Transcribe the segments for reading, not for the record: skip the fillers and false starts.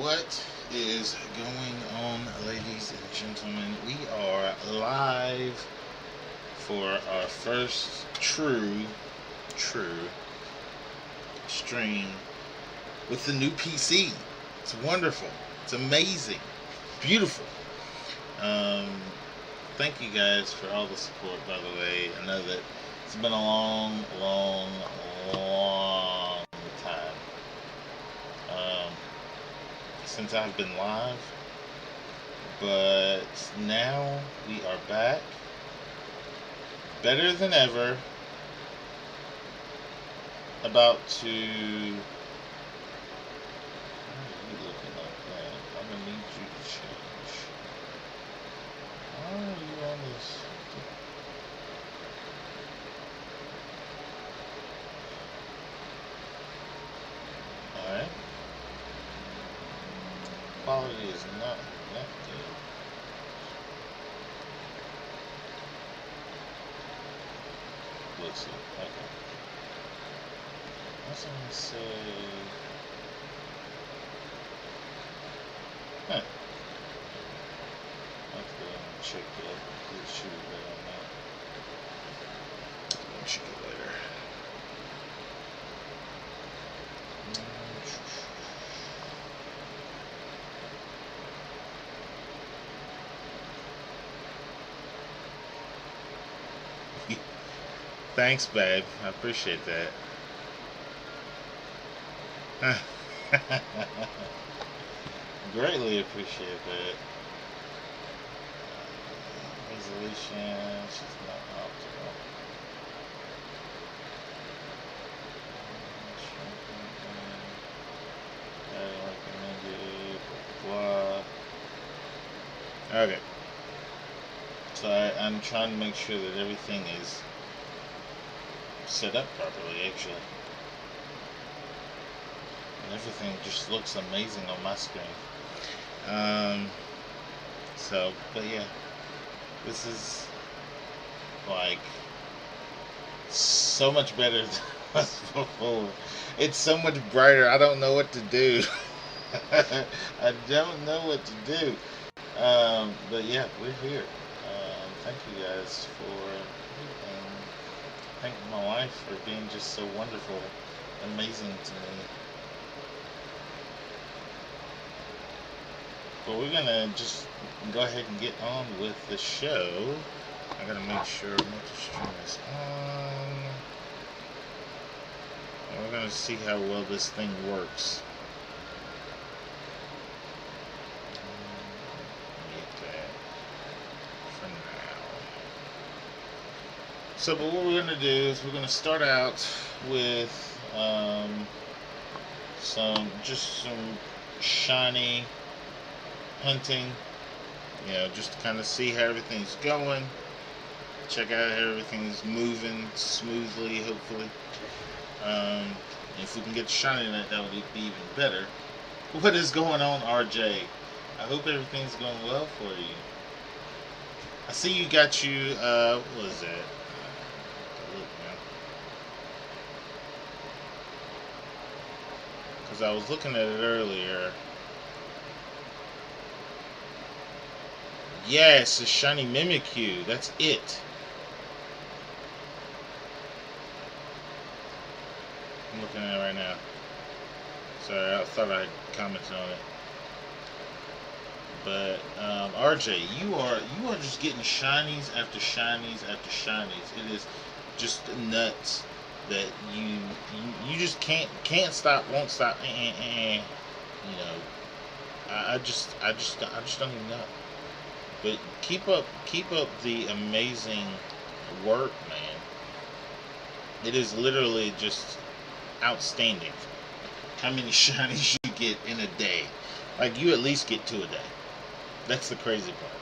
What is going on, ladies and gentlemen? We are live for our first true stream with the new PC. It's wonderful. It's amazing. Beautiful. Um, Thank you guys for all the support, by the way. I know that it's been a long time since I've been live, but now we are back, better than ever, about to. Why are you looking like that? I'm gonna need you to change. Why are you on this? Alright. Quality is not that good. Let's see. Okay. What's I'm gonna say? Huh. Let's go and check that. Let's shoot it right on that. Let me check it later. Thanks, babe. I appreciate that. Greatly appreciate that. Resolution, she's not optimal. Recommended, blah, blah. Okay. So I'm trying to make sure that everything is set up properly, actually. And everything just looks amazing on my screen. But yeah, this is like so much better than it was before. It's so much brighter. I don't know what to do. I don't know what to do. But yeah, we're here. Thank you guys for thank my wife for being just so wonderful, amazing to me. But we're gonna just go ahead and get on with the show. I gotta make sure multi-stream is on. And we're gonna see how well this thing works. So, but what we're going to do is we're going to start out with some shiny hunting, just to kind of see how everything's going, check out how everything's moving smoothly, hopefully. If we can get shiny in that would be even better. What is going on, RJ? I hope everything's going well for you. I see you got you, what is that? Because I was looking at it earlier. Yes, a shiny Mimikyu. That's it. I'm looking at it right now. Sorry, I thought I commented on it. But RJ, you are just getting shinies after shinies after shinies. It is just nuts that you just can't stop, won't stop. I just don't even know. But keep up the amazing work, man. It is literally just outstanding how many shinies you get in a day. Like, you at least get 2 a day. That's the crazy part.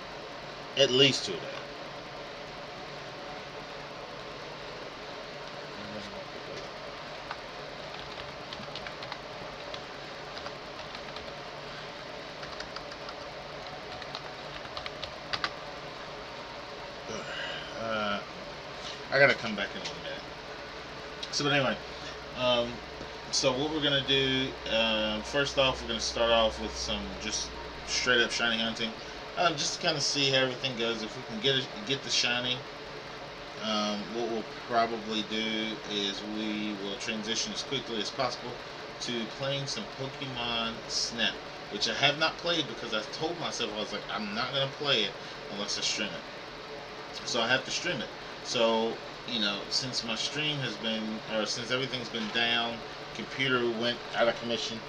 At least 2 a day. I gotta come back in a minute. So, but anyway, So what we're gonna do, first off, we're gonna start off with some just straight up shiny hunting, just to kind of see how everything goes. If we can get the shiny, what we'll probably do is we will transition as quickly as possible to playing some Pokemon Snap, which I have not played because I told myself, I was like, I'm not gonna play it unless I stream it. So I have to stream it. So, since my stream has been, or since everything's been down, computer went out of commission,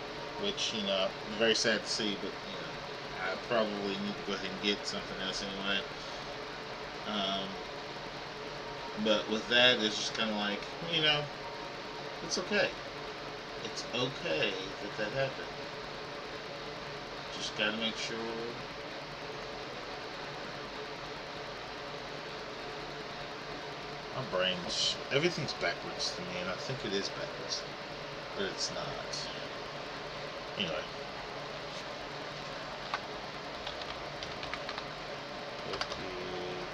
which, I'm very sad to see, but, I probably need to go ahead and get something else anyway. But with that, it's just kind of like, it's okay. It's okay that happened. Just gotta make sure. My brain's, everything's backwards to me, and I think it is backwards, but it's not. Anyway.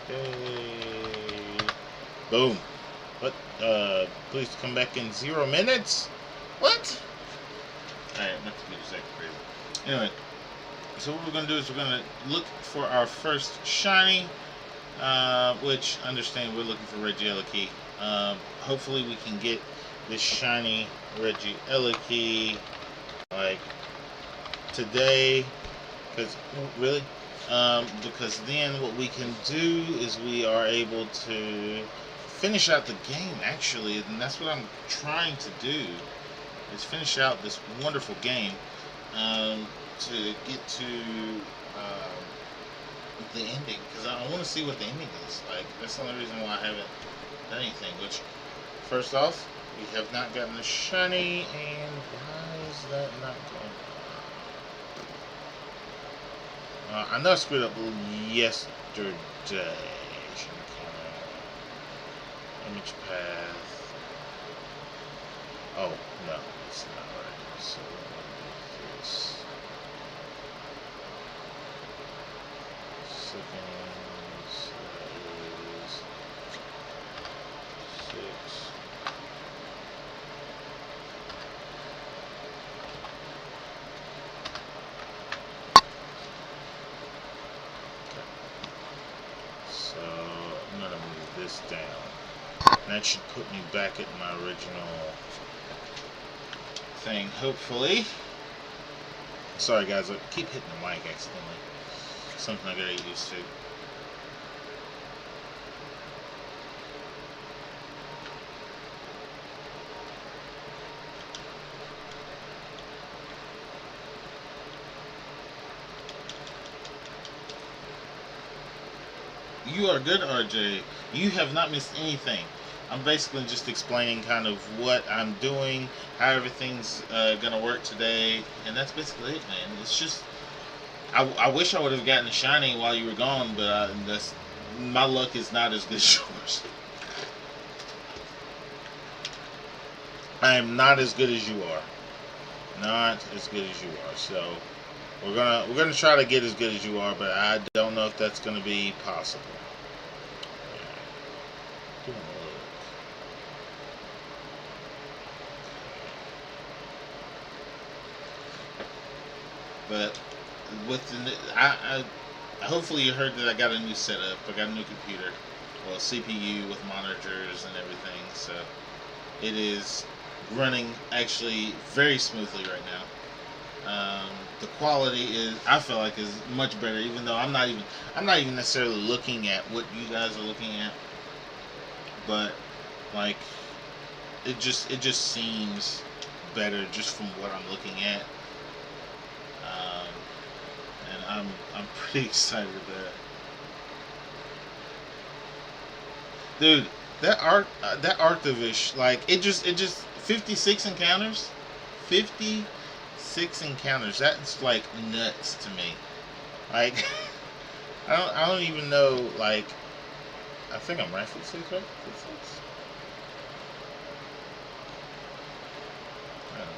Okay. Boom. What? Please come back in 0 minutes? What? Alright, my computer's acting crazy. Anyway, so what we're going to do is we're going to look for our first shiny, which, understand, we're looking for Regieleki. Hopefully we can get this shiny Regieleki, like, today, because, really? Because then what we can do is we are able to finish out the game, actually, and that's what I'm trying to do, is finish out this wonderful game, to get to the ending, because I want to see what the ending is. Like, that's the only reason why I haven't done anything. Which, first off, we have not gotten a shiny, and why is that not going on? I know I screwed up yesterday. Image path. Oh, no, it's not right. So, this. Seconds, that is 6. Okay. So, I'm going to move this down. And that should put me back at my original thing, hopefully. Sorry guys, I keep hitting the mic accidentally. Something I gotta get used to. You are good, RJ. You have not missed anything. I'm basically just explaining kind of what I'm doing, how everything's gonna work today, and that's basically it, man. It's just, I wish I would have gotten a shiny while you were gone, but my luck is not as good as yours. I am not as good as you are. Not as good as you are. So we're gonna try to get as good as you are, but I don't know if that's gonna be possible. But with the, hopefully you heard that I got a new setup. I got a new computer, well, CPU with monitors and everything. So it is running actually very smoothly right now. The quality is, I feel like, is much better. Even though I'm not even necessarily looking at what you guys are looking at, but like it just seems better just from what I'm looking at. And I'm pretty excited about it. Dude, that Arctovish, like it just 56 encounters, 56 encounters. That's like nuts to me. Like I don't even know. Like I think I'm right. 56, right? 56. I don't know.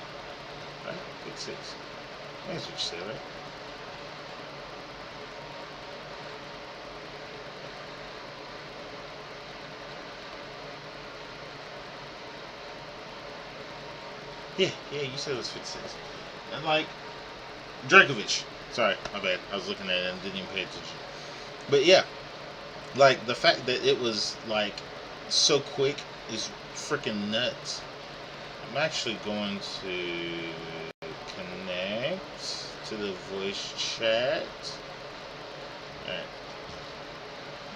Right? 56. That's what you said, right? Yeah, you said it was 56. And like Dracovic. Sorry, my bad. I was looking at it and didn't even pay attention. But yeah, like the fact that it was like so quick is freaking nuts. I'm actually going to connect to the voice chat. Alright.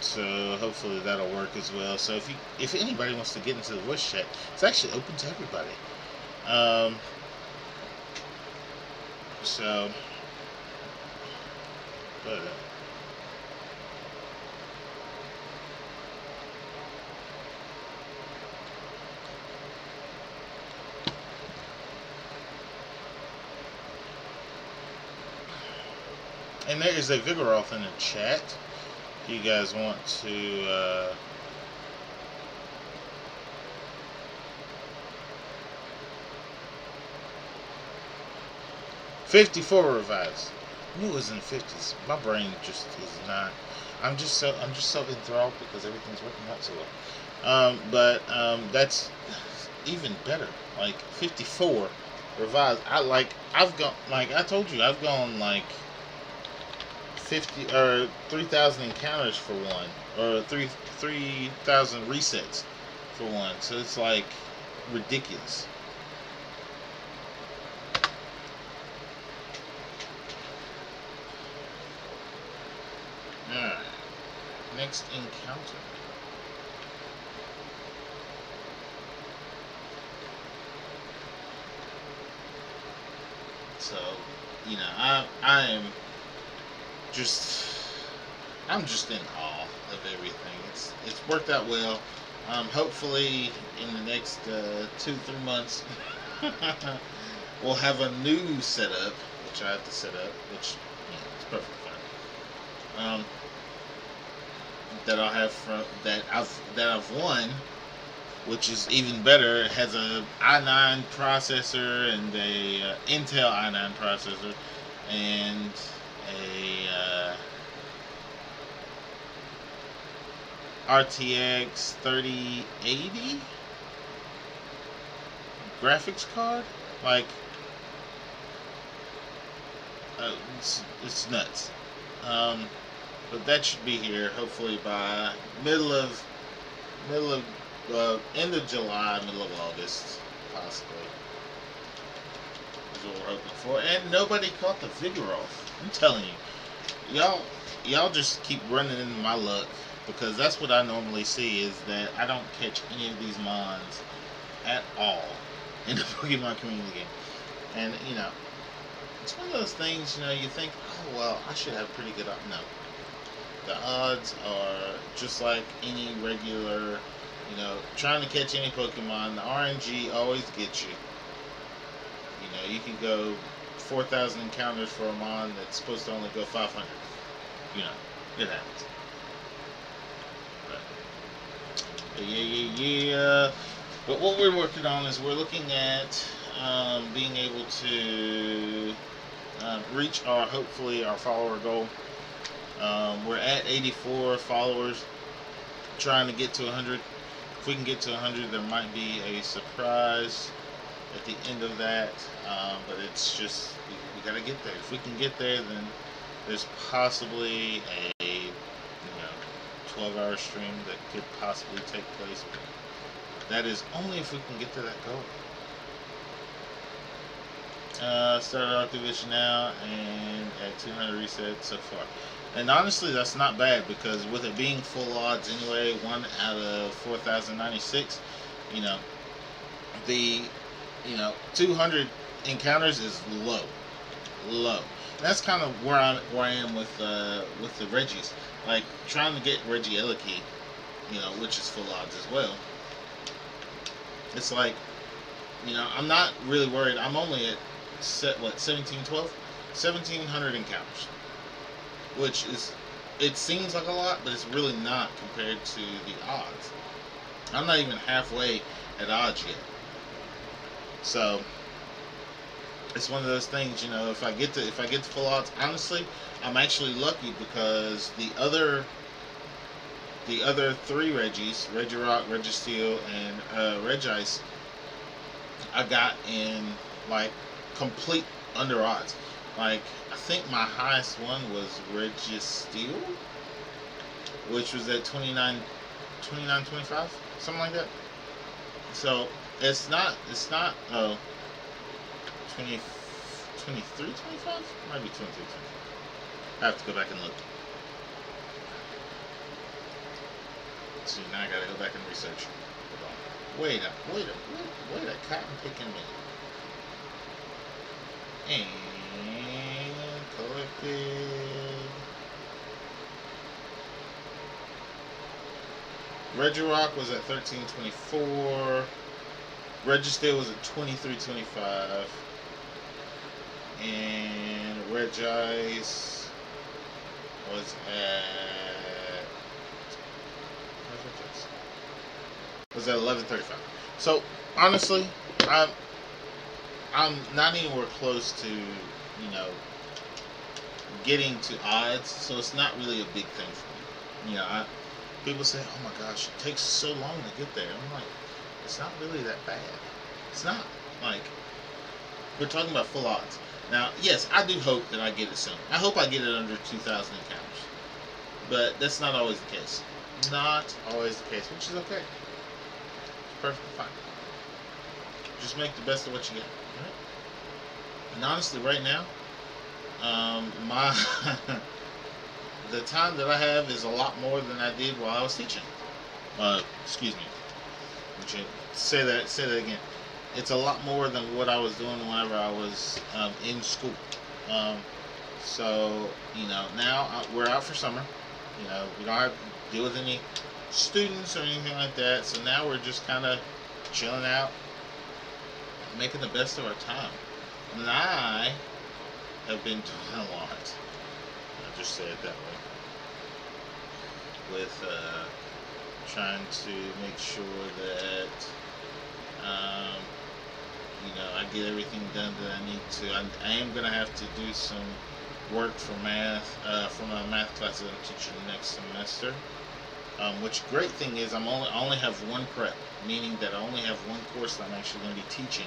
So hopefully that'll work as well. So if anybody wants to get into the voice chat, it's actually open to everybody. So but and there is a Vigoroth in the chat. If you guys want to 54 revives. I knew it was in the 50s. My brain just is not. I'm just so enthralled because everything's working out so well. That's even better. Like 54 revives. I've gone, like I told you, I've gone like 50 or 3,000 encounters for one, or 3,000 resets for one. So it's like ridiculous. Alright. Next encounter. So, you know, I'm just in awe of everything. It's worked out well. Hopefully in the next 2-3 months we'll have a new setup, which I have to set up, which it's perfectly fine. That I'll have from that I've won, which is even better. It has a i9 processor and a Intel i9 processor and a RTX 3080 graphics card. Like it's nuts. But that should be here hopefully by middle of end of July, middle of August, possibly. Is what we're hoping for. And nobody caught the Vigoroth. I'm telling you, y'all just keep running into my luck, because that's what I normally see, is that I don't catch any of these mons at all in the Pokemon community game. And you know, it's one of those things. You know, you think, oh well, I should have pretty good. No. The odds are just like any regular, you know, trying to catch any Pokemon. The RNG always gets you. You know, you can go 4,000 encounters for a Mon that's supposed to only go 500. You know, it happens. But yeah. But what we're working on is we're looking at being able to reach hopefully our follower goal. We're at 84 followers, trying to get to 100. If we can get to 100, there might be a surprise at the end of that, but it's just, we gotta get there. If we can get there, then there's possibly a 12-hour stream that could possibly take place. But that is only if we can get to that goal. Started our division now and at 200 resets so far. And honestly, that's not bad, because with it being full odds anyway, 1 out of 4,096, the 200 encounters is low. And that's kind of where I am with the Reggies. Like trying to get Regieleki, which is full odds as well. It's like, I'm not really worried. I'm only at 1,700 encounters. Which is, it seems like a lot, but it's really not compared to the odds. I'm not even halfway at odds yet. So it's one of those things, if I get to full odds, honestly, I'm actually lucky, because the other 3 Reggies, Regirock, Registeel, and Regice, I got in like complete under odds. Like I think my highest one was Regis Steel, which was at 29.25, something like that. So it's not 20, 23, 25? Might be 23, 25. I have to go back and look. See, now I gotta go back and research. Hold on. Wait a cotton picking minute. And collected. Regirock was at 13.24. Register was at 23.25. And Regice was at 11.35. So honestly, I'm not anywhere close to, getting to odds. So it's not really a big thing for me. People say, "Oh my gosh, it takes so long to get there." I'm like, it's not really that bad. It's not. Like, we're talking about full odds. Now, yes, I do hope that I get it soon. I hope I get it under 2,000 encounters. But that's not always the case. Not always the case, which is okay. It's perfectly fine. Just make the best of what you get. Right? And honestly, right now, my the time that I have is a lot more than I did while I was teaching. Excuse me. Say that again. It's a lot more than what I was doing whenever I was in school. So now we're out for summer. We don't have to deal with any students or anything like that. So now we're just kind of chilling out, making the best of our time. And I have been doing a lot. I'll just say it that way. With trying to make sure that I get everything done that I need to. I am going to have to do some work for math, for my math class that I'm teaching next semester. Which great thing is I only have one prep, meaning that I only have one course that I'm actually going to be teaching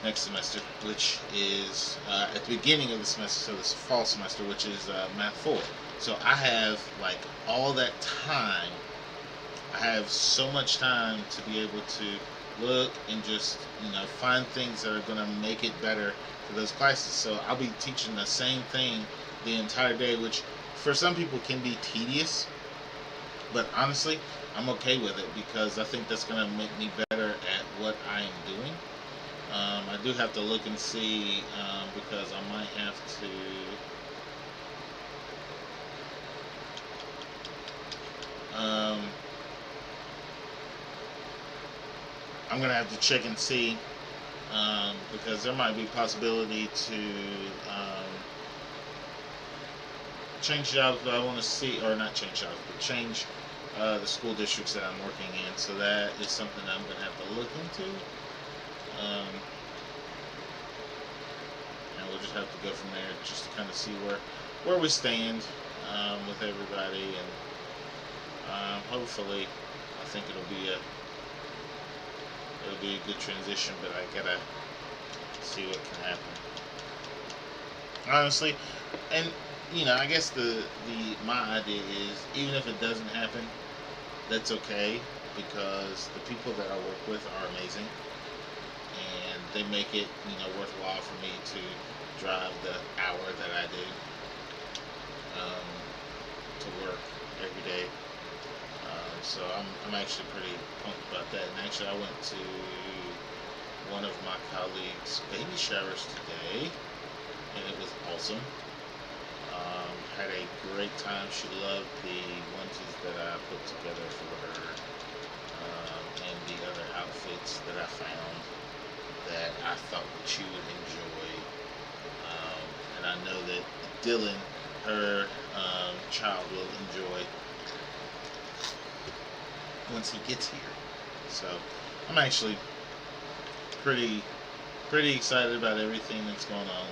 next semester, which is at the beginning of the semester, so this fall semester, which is Math 4. So I have like all that time. I have so much time to be able to look and just find things that are going to make it better for those classes. So I'll be teaching the same thing the entire day, which for some people can be tedious, but honestly I'm okay with it because I think that's going to make me better at what I am doing. I do have to look and see because I might have to I'm going to have to check and see because there might be a possibility to change jobs, but I want to see, or not change jobs, but change the school districts that I'm working in. So that is something I'm going to have to look into. And we'll just have to go from there just to kind of see where we stand with everybody, and hopefully I think it'll be a good transition, but I gotta see what can happen. Honestly, and I guess my idea is even if it doesn't happen, that's okay because the people that I work with are amazing, and they make it worthwhile for me to drive the hour that I do to work every day. So I'm actually pretty pumped about that. And actually, I went to one of my colleagues' baby showers today, and it was awesome. Had a great time. She loved the onesies that I put together for her, and the other outfits that I found that I thought that she would enjoy. And I know that Dylan, her child, will enjoy once he gets here. So I'm actually pretty excited about everything that's going on.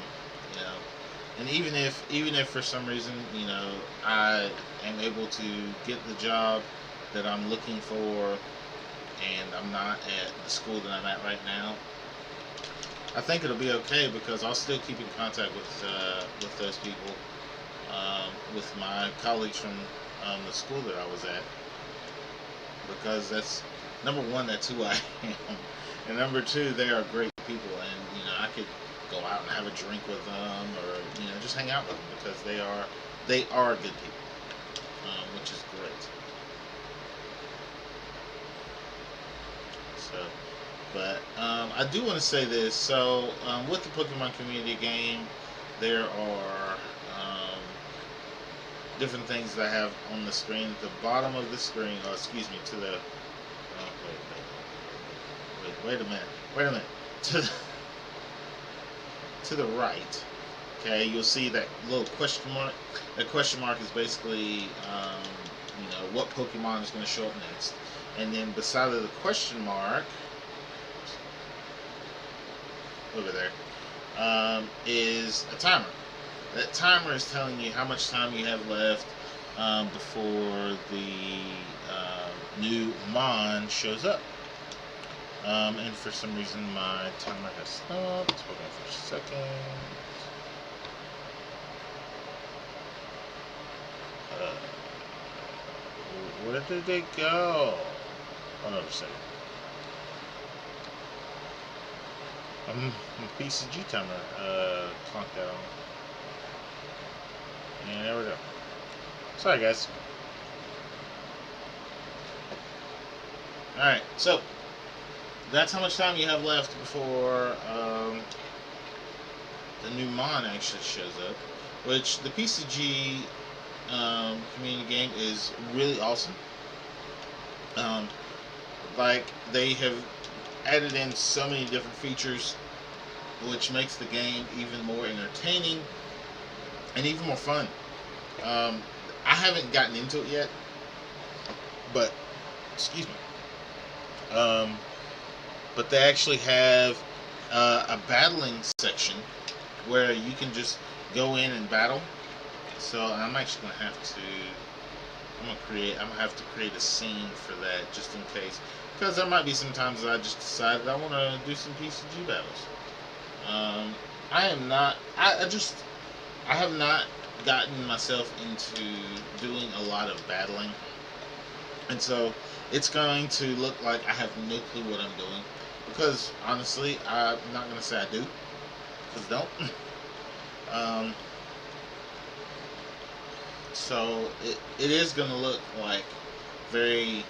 And even if for some reason I am able to get the job that I'm looking for and I'm not at the school that I'm at right now, I think it'll be okay because I'll still keep in contact with those people, with my colleagues from the school that I was at, because that's number one, that's who I am, and number two, they are great people, and I could go out and have a drink with them, or just hang out with them because they are good people, which is great. So, but I do want to say this. So, with the Pokemon community game, there are different things that I have on the screen. At the bottom of the screen, or excuse me, to the wait a minute, to the right. Okay, you'll see that little question mark. That question mark is basically what Pokemon is going to show up next, and then beside of the question mark, over there, is a timer. That timer is telling you how much time you have left before the new Mon shows up. And for some reason my timer has stopped. Hold on for a second. Where did they go? Hold on for a second. My PCG timer clocked out. And there we go. Sorry, guys. Alright, so that's how much time you have left before the new Mon actually shows up. Which the PCG community game is really awesome. Like, they have added in so many different features, which makes the game even more entertaining and even more fun. I haven't gotten into it yet, but excuse me. But they actually have a battling section where you can just go in and battle. So I'm actually gonna have to. I'm gonna have to create a scene for that just in case, because there might be some times that I just decided I want to do some PCG battles. I am not. I have not gotten myself into doing a lot of battling, and so it's going to look like I have no clue what I'm doing. Because honestly, I'm not gonna say I do, because I don't. So it is gonna look like very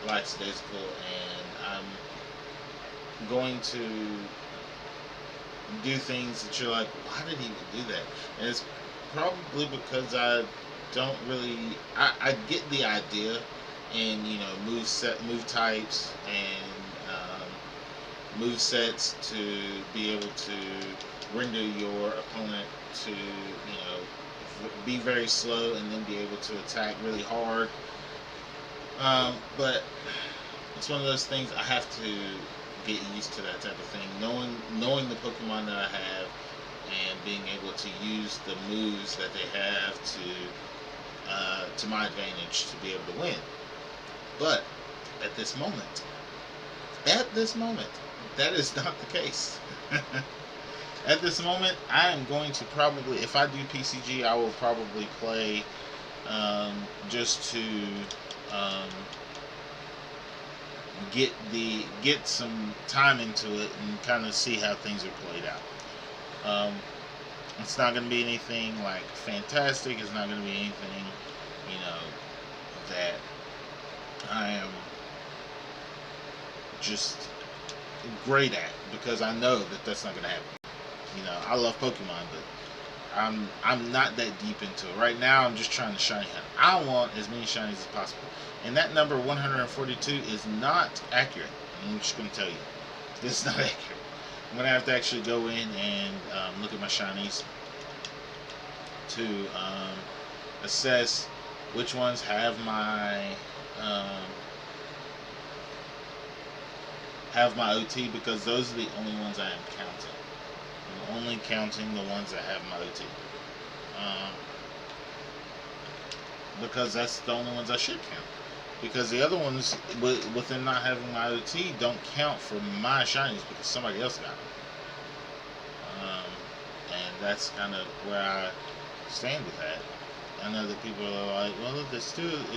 lackadaisical, and I'm going to do things that you're like, why did he even do that? And it's probably because I don't really. I get the idea, and move types and move sets to be able to render your opponent to be very slow and then be able to attack really hard. But it's one of those things I have to get used to, that type of thing. Knowing the Pokemon that I have and being able to use the moves that they have to my advantage to be able to win. But at this moment, that is not the case. At this moment, I am going to probably, if I do PCG, I will probably play just to get some time into it and kind of see how things are played out. It's not going to be anything like fantastic. It's not going to be anything, that I am just great at, because I know that that's not going to happen. I love Pokemon, but I'm not that deep into it. Right now, I'm just trying to shiny hunt. I want as many shinies as possible. And that number 142 is not accurate. I'm just going to tell you. It's not accurate. I'm going to have to actually go in and look at my shinies to assess which ones have my OT, because those are the only ones I am counting. I'm only counting the ones that have my OT. Because that's the only ones I should count. because the other ones, with them not having my OT, don't count for my shinies because somebody else got them. And that's kind of where I stand with that. I know that people are like, well, it's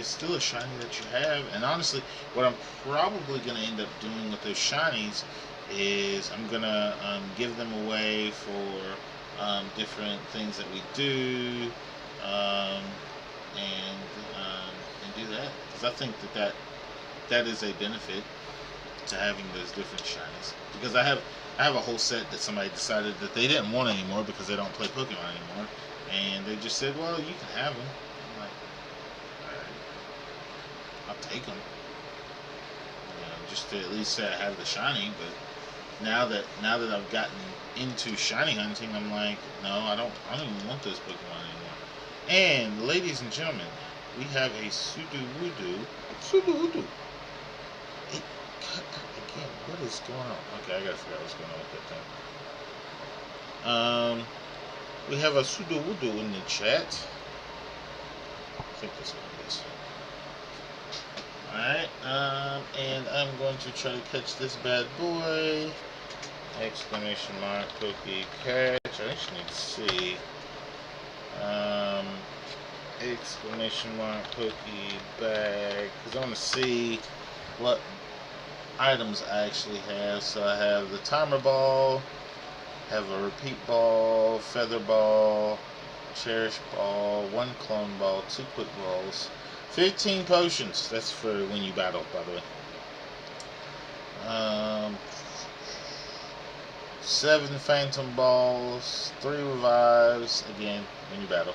still a shiny that you have. And honestly, what I'm probably going to end up doing with those shinies is I'm going to give them away for different things that we do, and do that. Because I think that is a benefit to having those different shinies. Because I have a whole set that somebody decided that they didn't want anymore because they don't play Pokemon anymore. And they just said, well, you can have them. I'm like, alright, I'll take them. Just to at least say I have the shiny. But now that I've gotten into shiny hunting, I'm like, no, I don't even want those Pokemon anymore. And ladies and gentlemen, we have a Sudowoodo. It cut out again. What is going on? Okay, I gotta figure out what's going on with that thing. We have a Sudowoodo in the chat. I think that's what it is. Alright, and I'm going to try to catch this bad boy. Exclamation mark, Pokey catch. I actually need to see. Exclamation mark, Pokey bag. Because I want to see what items I actually have. So I have the timer ball, have a repeat ball, feather ball, cherish ball, 1 clone ball, 2 quick balls, 15 potions. That's for when you battle, by the way. 7 phantom balls, 3 revives, again when you battle.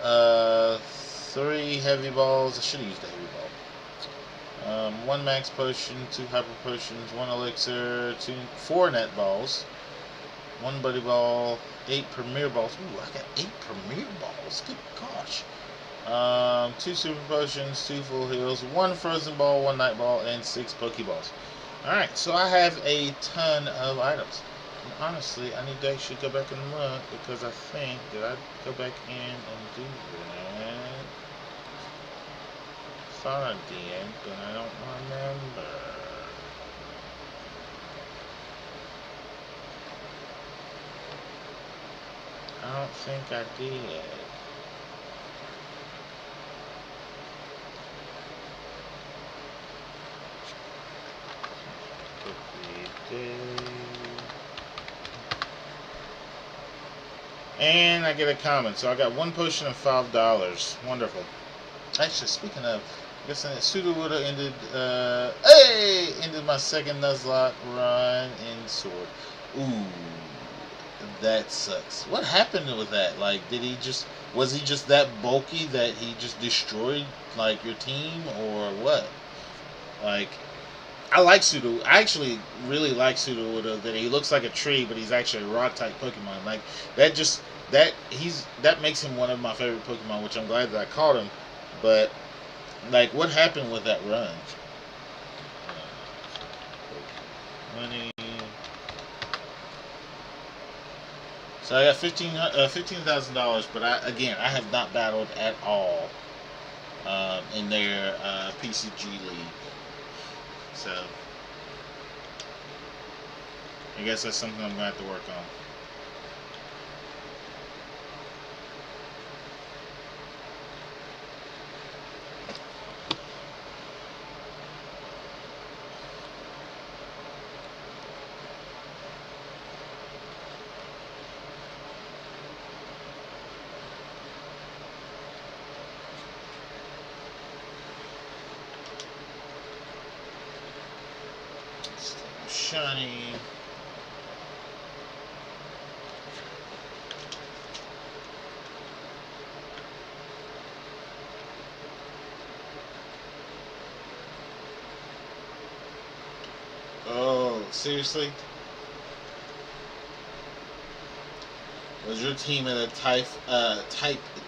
3 heavy balls. I should have used the heavy ball. 1 max potion, 2 hyper potions, 1 elixir, 4 net balls, 1 buddy ball, 8 premier balls. Ooh, I got 8 premier balls. Good gosh. 2 super potions, 2 full heals, 1 frozen ball, 1 night ball, and 6 pokeballs. Alright, so I have a ton of items. And honestly, I need to actually go back and look, because I think, did I go back in and do that? Thought I did, but I don't remember. I don't think I did. And I get a comment. So I got 1 potion and $5. Wonderful. Actually, speaking of, I guess Sudowoodo ended my second Nuzlocke run in Sword. Ooh, that sucks. What happened with that? Like, was he just that bulky that he just destroyed, like, your team, or what? Like, I actually really like Sudowoodo, that he looks like a tree, but he's actually a rock-type Pokemon. Like, that makes him one of my favorite Pokemon, which I'm glad that I caught him. But, like, what happened with that run? Money. So I got $15,000, but I have not battled at all in their PCG league. So I guess that's something I'm gonna have to work on. Shiny. Oh, seriously? Was your team at a type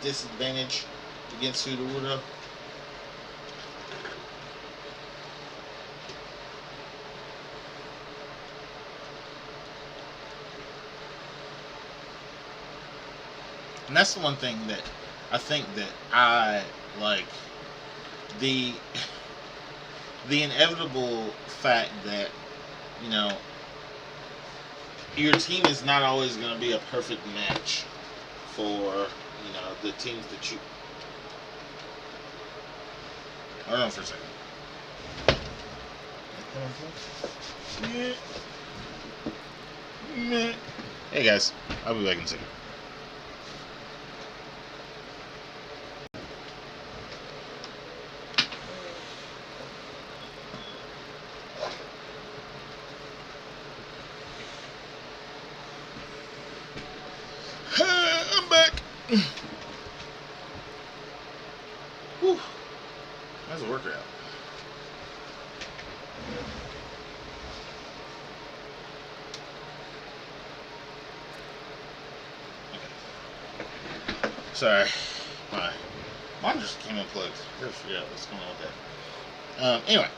disadvantage against Sudowoodo? And that's the one thing that I think that I like. the inevitable fact that, you know, your team is not always going to be a perfect match for, the teams that you. Hold on for a second. Hey guys, I'll be back in a second. I'm back. Whew. That's a workout. Okay. Sorry, mine just came unplugged. I gotta figure out what's going on with that. Anyway,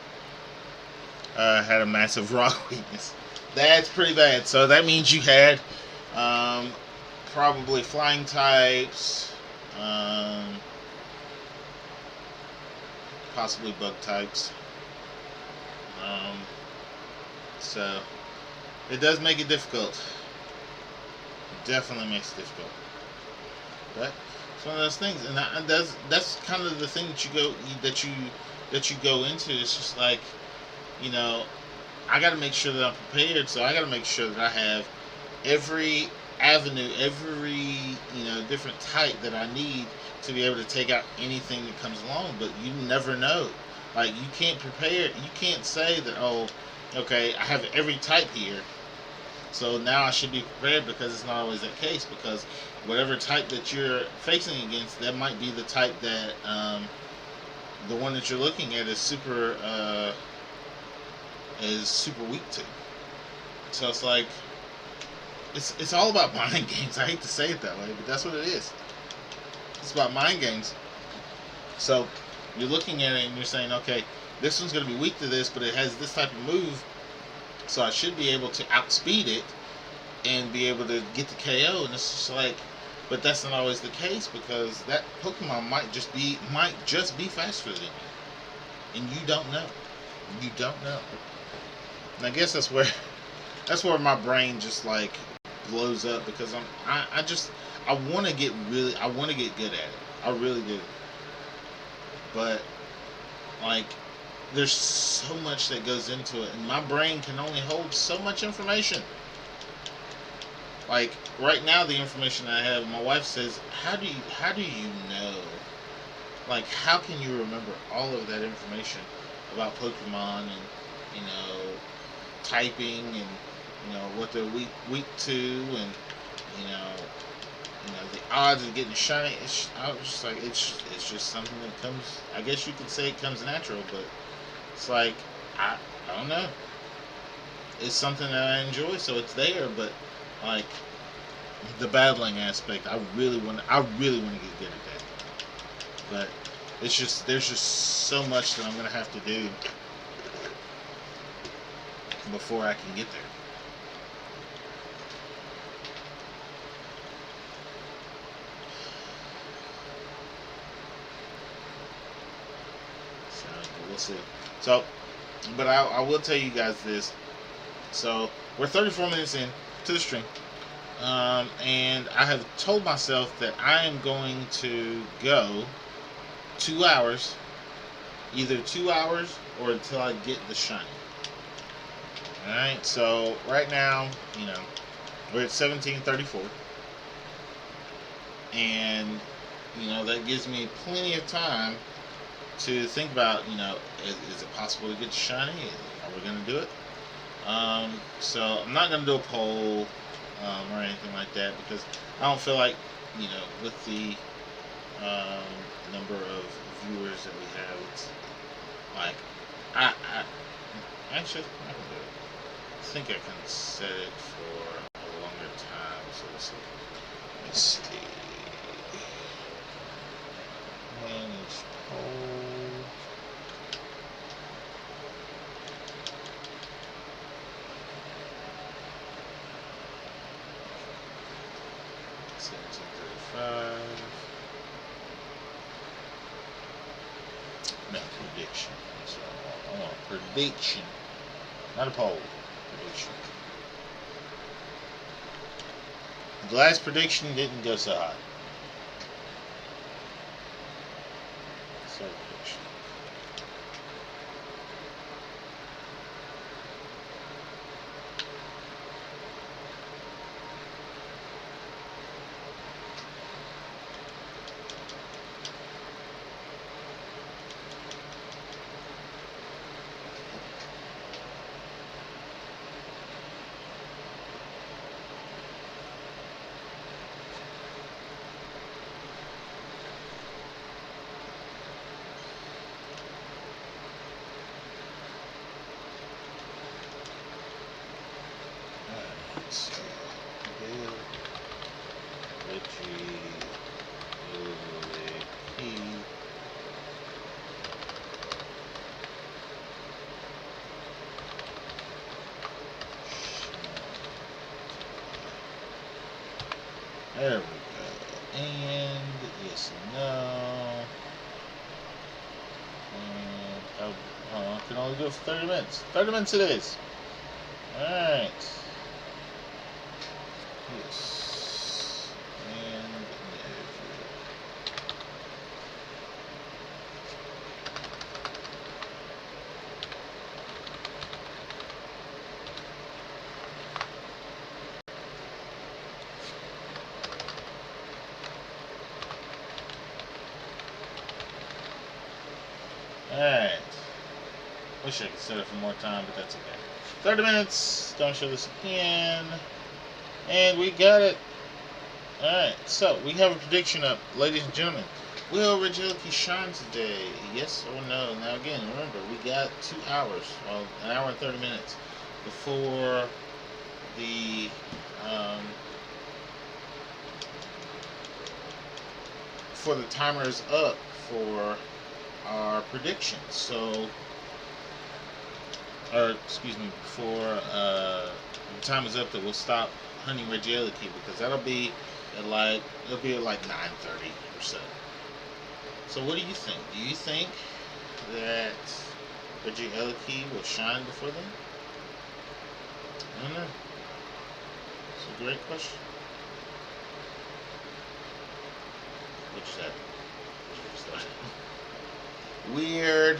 I had a massive rock weakness. That's pretty bad. So that means you had probably flying types, possibly bug types. So it does make it difficult. It definitely makes it difficult. But it's one of those things, and that's kind of the thing that you go into. It's just like, I got to make sure that I'm prepared. So I got to make sure that I have every avenue, every different type that I need to be able to take out anything that comes along. But you never know. Like, you can't prepare. You can't say that, oh, okay, I have every type here, so now I should be prepared, because it's not always that case. Because whatever type that you're facing against, that might be the type that the one that you're looking at is super weak to. So it's like, it's all about mind games. I hate to say it that way, but that's what it is. It's about mind games. So you're looking at it and you're saying, okay, this one's going to be weak to this, but it has this type of move, so I should be able to outspeed it and be able to get the KO. And it's just like, but that's not always the case, because that Pokemon might just be faster than you, and you don't know. You don't know. And I guess that's where my brain just like blows up, because I want to get good at it. I really do. But like, there's so much that goes into it, and my brain can only hold so much information. Like, right now, the information I have, my wife says, how do you know? Like, how can you remember all of that information about Pokemon, and typing, and what they're weak to, and the odds of getting shiny. I was just like, it's just something that comes. I guess you could say it comes natural, but it's like, I don't know. It's something that I enjoy, so it's there. But like, the battling aspect, I really want to get good at that. But there's just so much that I'm gonna have to do before I can get there. So we'll see. So, but I will tell you guys this. So we're 34 minutes in to the stream, and I have told myself that I am going to go 2 hours, either 2 hours or until I get the shiny. Alright, so right now, we're at 1734. And, that gives me plenty of time to think about, is it possible to get the shiny? Are we going to do it? So I'm not going to do a poll or anything like that, because I don't feel like, with the number of viewers that we have, it's like, actually, I can do it. I think I can set it for a longer time, so let's see. Manage poll. $17.35. No, prediction. So I want a prediction. Not a poll. Prediction. The last prediction didn't go so hot. So prediction. So, Bill, Reggie, P. There we go. And yes and no. And I can only do it for 30 minutes. 30 minutes it is. Alright. Yes. And alright. Wish I could set it for more time, but that's okay. 30 minutes. Don't show this again. And we got it. Alright, so we have a prediction up, ladies and gentlemen. Will Regility shine today? Yes or no? Now again, remember, we got 2 hours, well, an hour and 30 minutes before the timer is up for our predictions. So, or excuse me, before the time is up that we'll stop hunting Regility, because that'll be at like 9:30 or so. So what do you think? Do you think that Regility will shine before then? I don't know. It's a great question. What's that? Weird.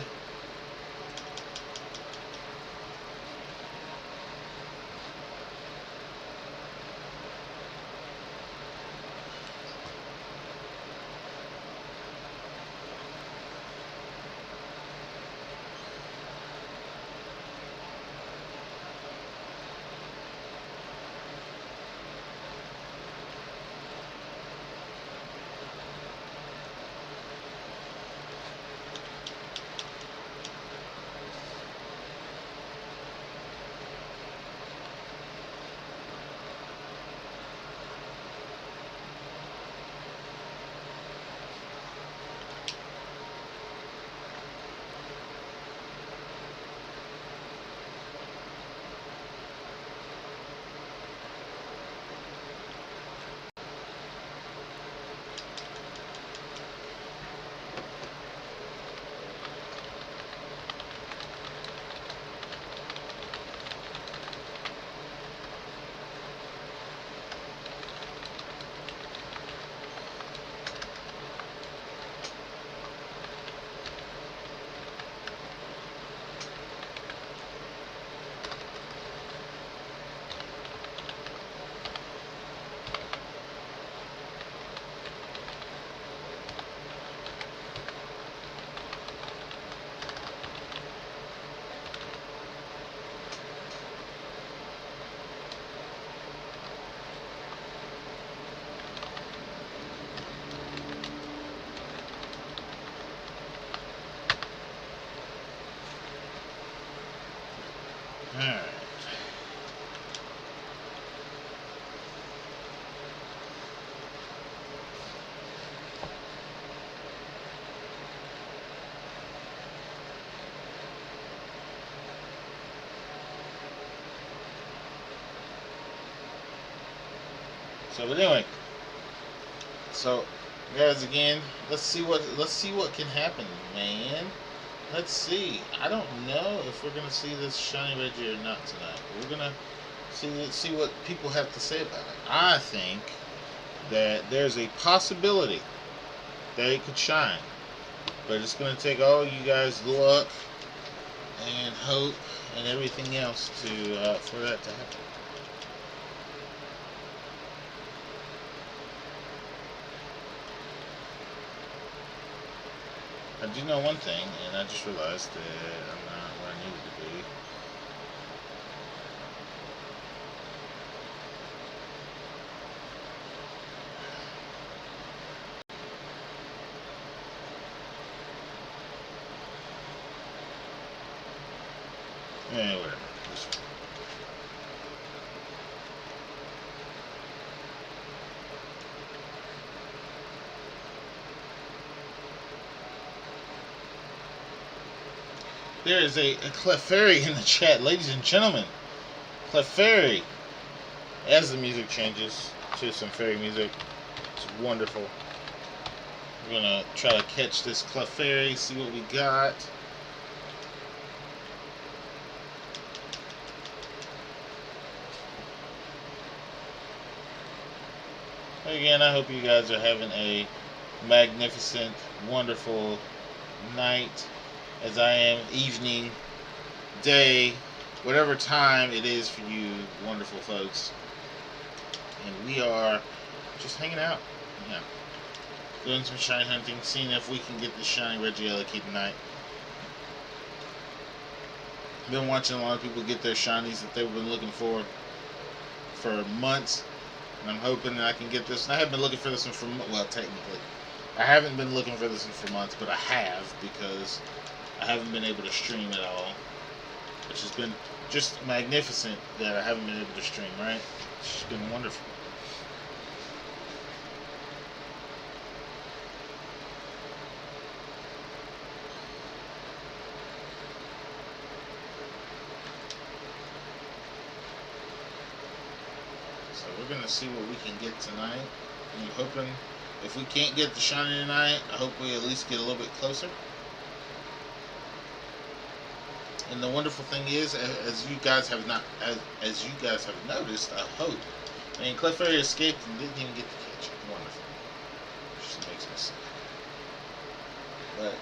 Alright. So, but anyway, so Guys, again, let's see what can happen, man. Let's see. I don't know if we're gonna see this shiny Reggie or not tonight. We're gonna see what people have to say about it. I think that there's a possibility that it could shine, but it's gonna take all you guys' luck and hope and everything else to for that to happen. I do know one thing, and I just realized that I'm not where I needed to be. Whatever. There is a Clefairy in the chat, ladies and gentlemen. Clefairy. As the music changes to some fairy music, it's wonderful. We're gonna try to catch this Clefairy, see what we got. Again, I hope you guys are having a magnificent, wonderful night, as I am, evening, day, whatever time it is for you wonderful folks. And we are just hanging out. Yeah. Doing some shiny hunting, seeing if we can get the shiny Regieleki tonight. Been watching a lot of people get their shinies that they've been looking for months. And I'm hoping that I can get this. And I have been looking for this one for, well, technically, I haven't been looking for this one for months, but I have, because I haven't been able to stream at all, which has been just magnificent that I haven't been able to stream, right? It's just been wonderful. So we're going to see what we can get tonight. I'm hoping, if we can't get the shiny tonight, I hope we at least get a little bit closer. And the wonderful thing is, as you guys have noticed, I hope. I mean, Clefairy escaped and didn't even get to catch it. Wonderful. Just makes me sad. But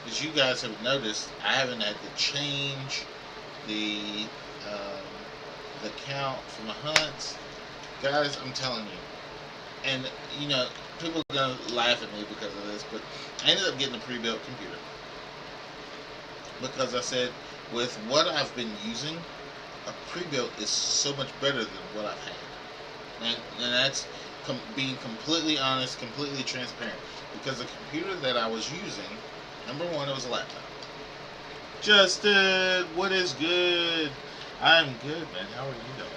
as you guys have noticed, I haven't had to change the count for my hunts. Guys, I'm telling you. And you know, people are gonna laugh at me because of this, but I ended up getting a pre-built computer because I said, with what I've been using, a pre-built is so much better than what I've had. And that's being completely honest, completely transparent. Because the computer that I was using, number one, it was a laptop. Justin, what is good? I'm good, man. How are you doing?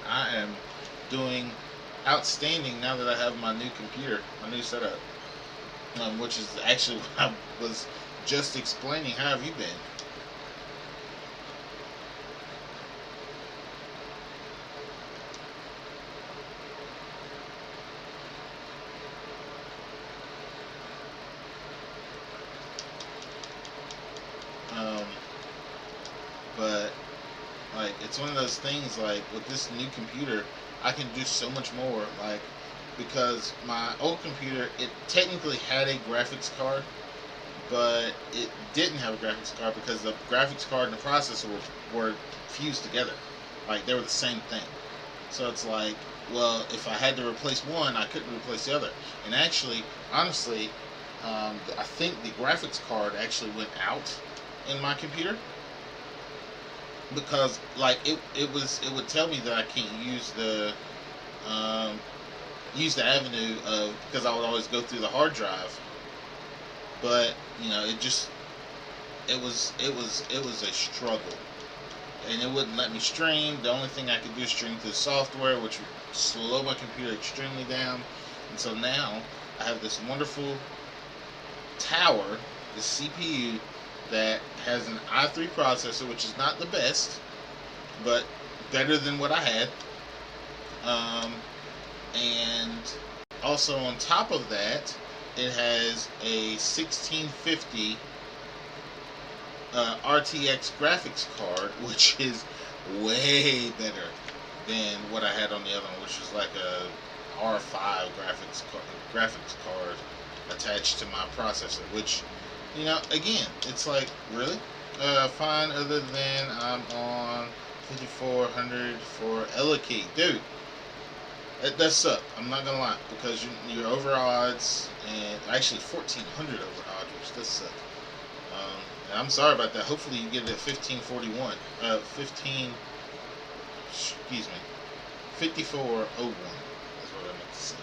I am doing outstanding now that I have my new computer, my new setup. Which is actually what I was just explaining. How have you been? But like, it's one of those things, like, with this new computer, I can do so much more, like, because my old computer, it technically had a graphics card, but it didn't have a graphics card because the graphics card and the processor were fused together. Like, they were the same thing. So it's like, well, if I had to replace one, I couldn't replace the other. And actually, honestly, I think the graphics card actually went out in my computer, because like it would tell me that I can't use the avenue of, because I would always go through the hard drive. But you know, it was a struggle, and it wouldn't let me stream. The only thing I could do is stream through software, which would slow my computer extremely down. And so now I have this wonderful tower, this CPU that has an i3 processor, which is not the best, but better than what I had. And also on top of that, it has a 1650 RTX graphics card, which is way better than what I had on the other one, which was like a R5 graphics card attached to my processor. Which, again, it's like, really fine. Other than I'm on 5400 for Elakey, dude. It does suck. I'm not gonna lie, because your over odds, and actually 1400 over odds, which does suck. And I'm sorry about that. Hopefully you get it at 1541. 5401. That's what I meant to say.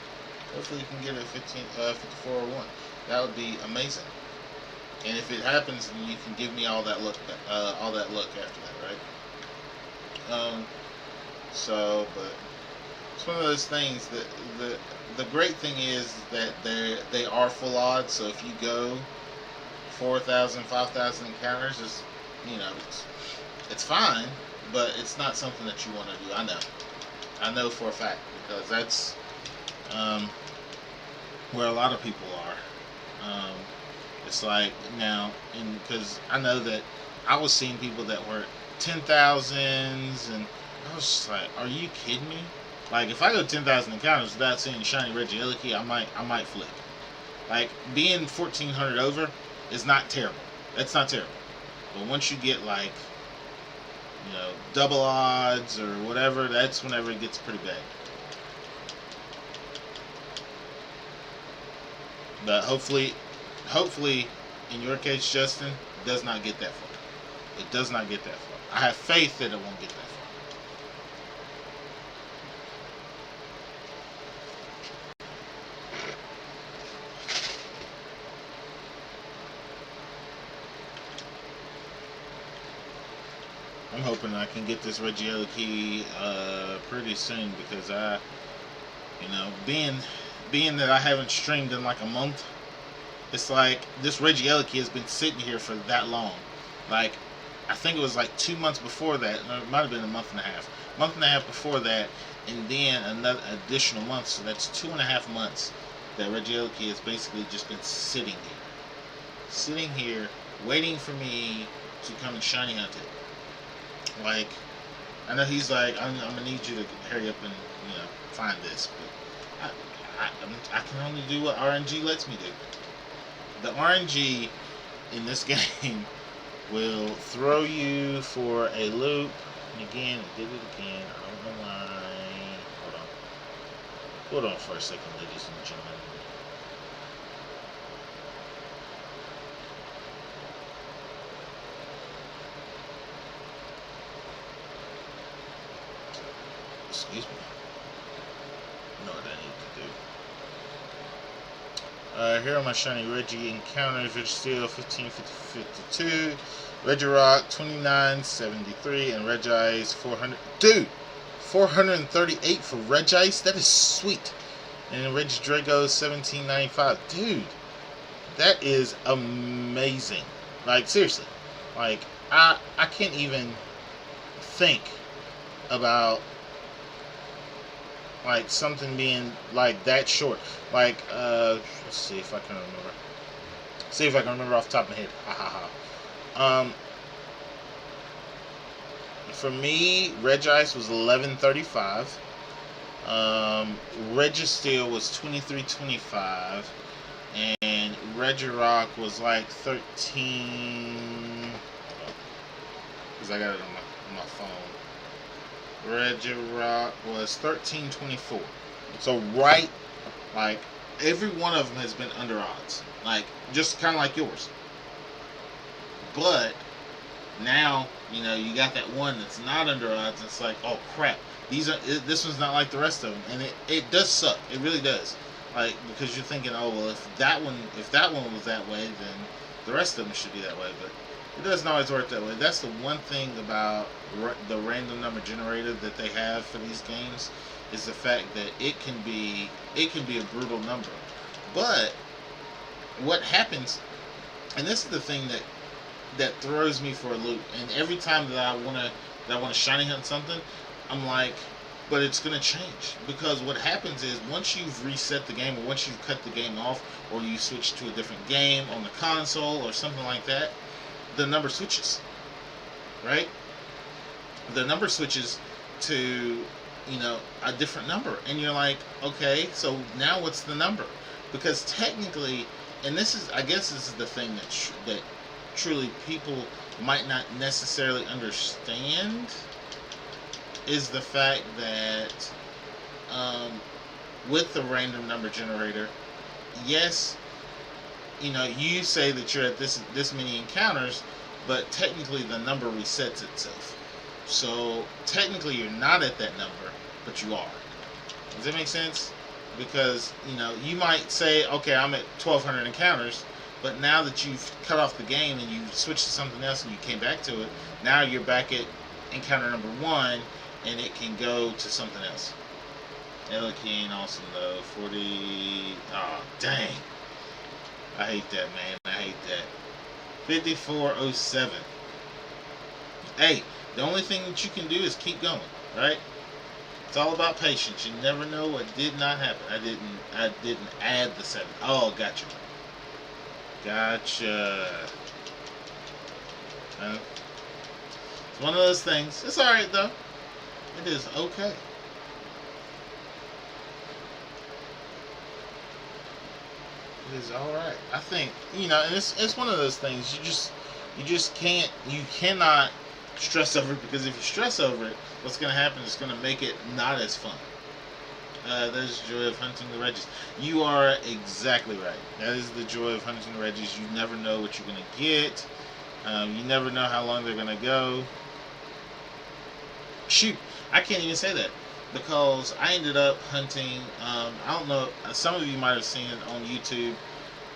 Hopefully you can get it at 5401. That would be amazing. And if it happens, then you can give me all that look after that, right? But it's one of those things that the great thing is that they are full odds. So if you go 4,000, 5,000 encounters, it's fine, but it's not something that you want to do. I know for a fact, because that's where a lot of people are. It's like now, because I know that I was seeing people that were 10,000s, and I was just like, are you kidding me? Like, if I go 10,000 encounters without seeing shiny Reggie Elakey, I might flip. Like, being 1,400 over is not terrible. That's not terrible. But once you get like, double odds or whatever, that's whenever it gets pretty bad. But hopefully, in your case, Justin, it does not get that far. It does not get that far. I have faith that it won't get that far. I'm hoping I can get this Reggie Elakey pretty soon, because being that I haven't streamed in like a month, it's like this Reggie Elakey has been sitting here for that long. Like, I think it was like 2 months before that. No, it might have been a month and a half. Month and a half before that, and then another additional month. So that's 2.5 months that Reggie Elakey has basically just been sitting here, waiting for me to come and shiny hunt it. Like, I know he's like, I'm gonna need you to hurry up and find this, but I can only do what RNG lets me do. The RNG in this game will throw you for a loop, and again, it did it again. I don't know why. Hold on for a second, ladies and gentlemen. Excuse me. I know what I need to do. Here are my shiny Reggie encounters. Reggie Steel 1552, Reggie Rock 2973, and Regice 400. Dude, 438 for Regice. That is sweet. And Reggie Drago 1795. Dude, that is amazing. Like, seriously. Like, I can't even think about like something being like that short. Like, let's see if I can remember. See if I can remember off the top of my head. For me, Regice was 1135. Registeel was 2325, and Regirock was like 13. Because I got it on my phone. Regirock was 1324. So right, like every one of them has been under odds, like just kind of like yours. But now you got that one that's not under odds. It's like, oh crap, this one's not like the rest of them, and it does suck. It really does. Like, because you're thinking, oh well, if that one was that way, then the rest of them should be that way. But it doesn't always work that way. That's the one thing about the random number generator that they have for these games, is the fact that it can be a brutal number. But what happens, and this is the thing that throws me for a loop, and every time that I want to shiny hunt something, I'm like, But it's going to change, because what happens is once you've reset the game, or once you've cut the game off, or you switch to a different game on the console or something like that, the number switches, right? The number switches to, a different number, and you're like, okay, so now what's the number? Because technically, and I guess this is the thing that truly people might not necessarily understand, is the fact that with the random number generator, yes, you say that you're at this many encounters, but technically the number resets itself. So technically you're not at that number, but you are. Does that make sense? Because you might say, okay, I'm at 1,200 encounters, but now that you've cut off the game and you switched to something else and you came back to it, now you're back at encounter number 1, and it can go to something else. Ellie ain't awesome though. 40. Oh, dang. I hate that, man. I hate that. 5407. Hey, the only thing that you can do is keep going, right? It's all about patience. You never know what did not happen. I didn't add the 7. Oh, gotcha. Gotcha. It's one of those things. It's alright though. It is okay. It is alright. I think, and it's one of those things you cannot stress over it, because if you stress over it, what's going to happen is it's going to make it not as fun. There's the joy of hunting the Reggies. You are exactly right. That is the joy of hunting the Reggies. You never know what you're going to get. You never know how long they're going to go. Shoot, I can't even say that, because I ended up hunting, I don't know, some of you might have seen it on YouTube.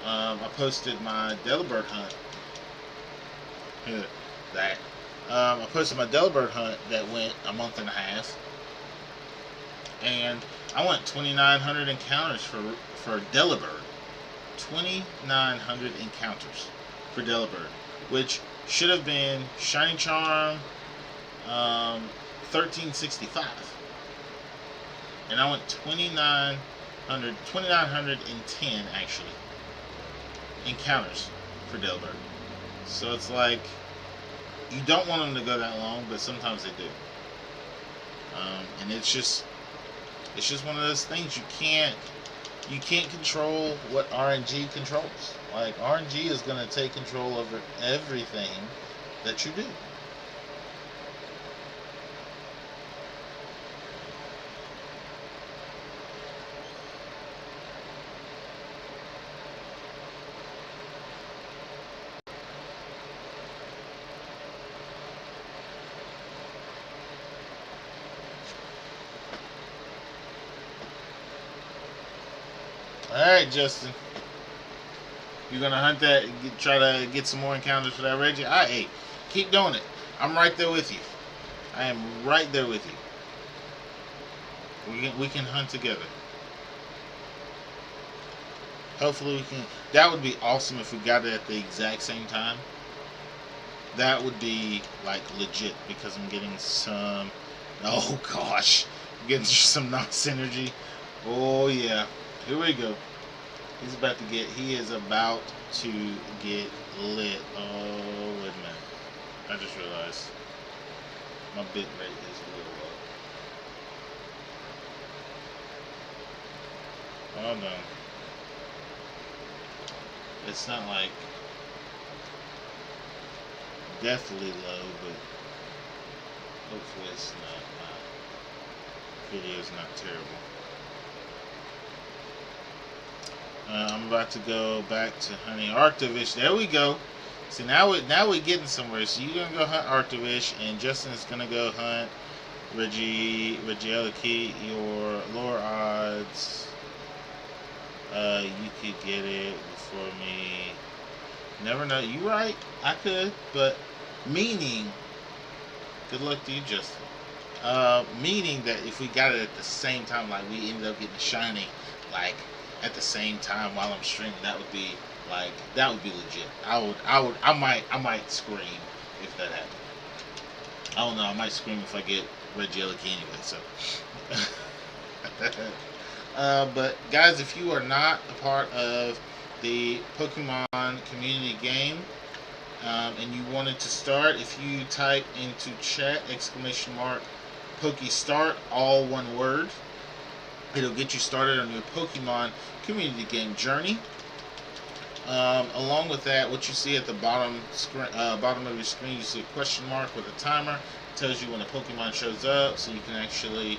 I posted my Delibird hunt. I posted my Delibird hunt that went a month and a half, and I went 2,900 encounters for Delibird. 2,900 encounters for Delibird, which should have been Shiny Charm, 1365, and I went 2,910 actually encounters for Delibird. So it's like, you don't want them to go that long, but sometimes they do. And it's just one of those things. You can't control what RNG controls. Like, RNG is going to take control over everything that you do. Alright, Justin. You're going to hunt that, try to get some more encounters for that Reggie? Alright, hey, keep doing it. I'm right there with you. I am right there with you. We can hunt together. Hopefully we can. That would be awesome if we got it at the exact same time. That would be, like, legit, because I'm getting some... Oh, gosh. I'm getting some non-synergy. Oh, yeah. Here we go. He is about to get lit. Oh, wait a minute. I just realized my bit rate is a little low. Oh no. It's not like deathly low, but hopefully it's not, my video's not terrible. I'm about to go back to hunting Arctovish. There we go. See, now we're getting somewhere. So you're gonna go hunt Arctovish, and Justin's gonna go hunt Regieleki. Your lore odds. You could get it before me. Never know. You right. I could, but meaning. Good luck to you, Justin. Meaning that if we got it at the same time, like we ended up getting a shiny, like, at the same time while I'm streaming, that would be legit. I might scream if that happened. I don't know, I might scream if I get Regieleki anyway, so But guys, if you are not a part of the Pokemon community game, and you wanted to start, if you type into chat !, PokeStart, all one word, it'll get you started on your Pokemon community game journey. Along with that, what you see at the bottom of your screen, you see a question mark with a timer. It tells you when a Pokemon shows up, so you can actually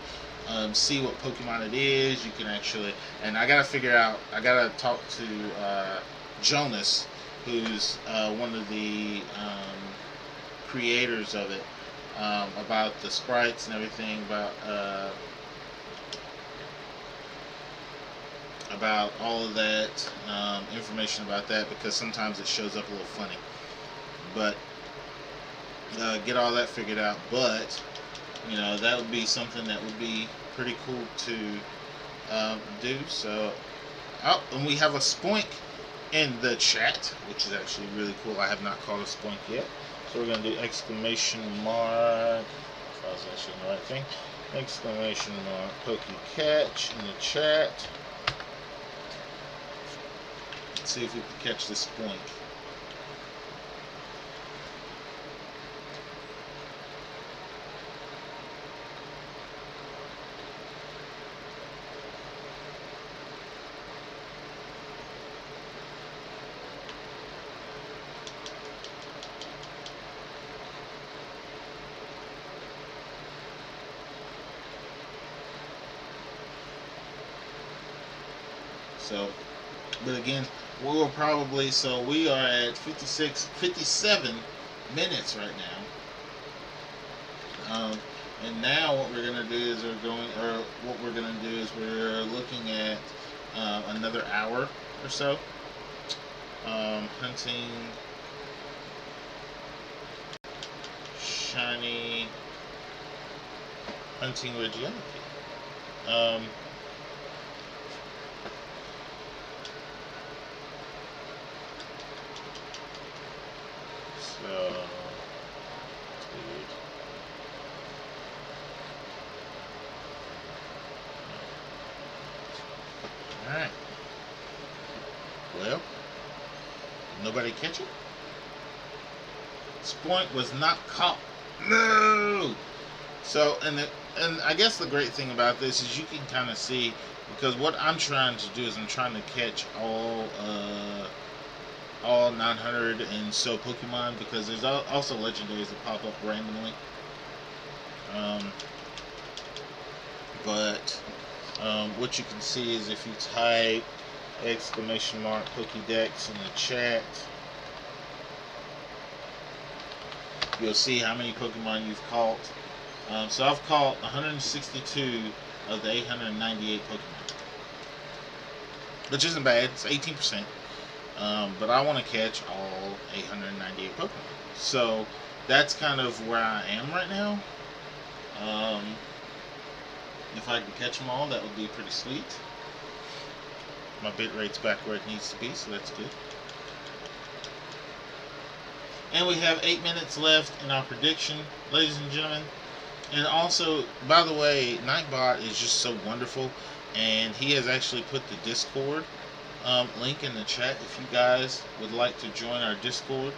see what Pokemon it is. You can actually, and I gotta talk to Jonas, who's one of the creators of it, about the sprites and everything, about all of that information about that, because sometimes it shows up a little funny. But get all that figured out. But that would be something that would be pretty cool to do. So, and we have a spoink in the chat, which is actually really cool. I have not called a spoink yet, so we're gonna do !, if I was actually in the right thing, ! PokeCatch in the chat. Let's see if we can catch this spoink. So, but again, we will probably, so we are at 57 minutes right now. And now what we're gonna do is we're looking at another hour or so. Hunting shiny, hunting Regieleki. So, alright. Well, nobody catch it? Spoink was not caught. No! So, and I guess the great thing about this is you can kind of see, because what I'm trying to do is I'm trying to catch all 900 and so Pokemon, because there's also legendaries that pop up randomly. But what you can see is if you type ! Pokédex in the chat, you'll see how many Pokemon you've caught. So I've caught 162 of the 898 Pokemon, which isn't bad. It's 18%. But I want to catch all 898 Pokemon. So that's kind of where I am right now. If I can catch them all, that would be pretty sweet. My bit rate's back where it needs to be, so that's good. And we have 8 minutes left in our prediction, ladies and gentlemen. And also, by the way, Nightbot is just so wonderful, and he has actually put the Discord link in the chat. If you guys would like to join our Discord,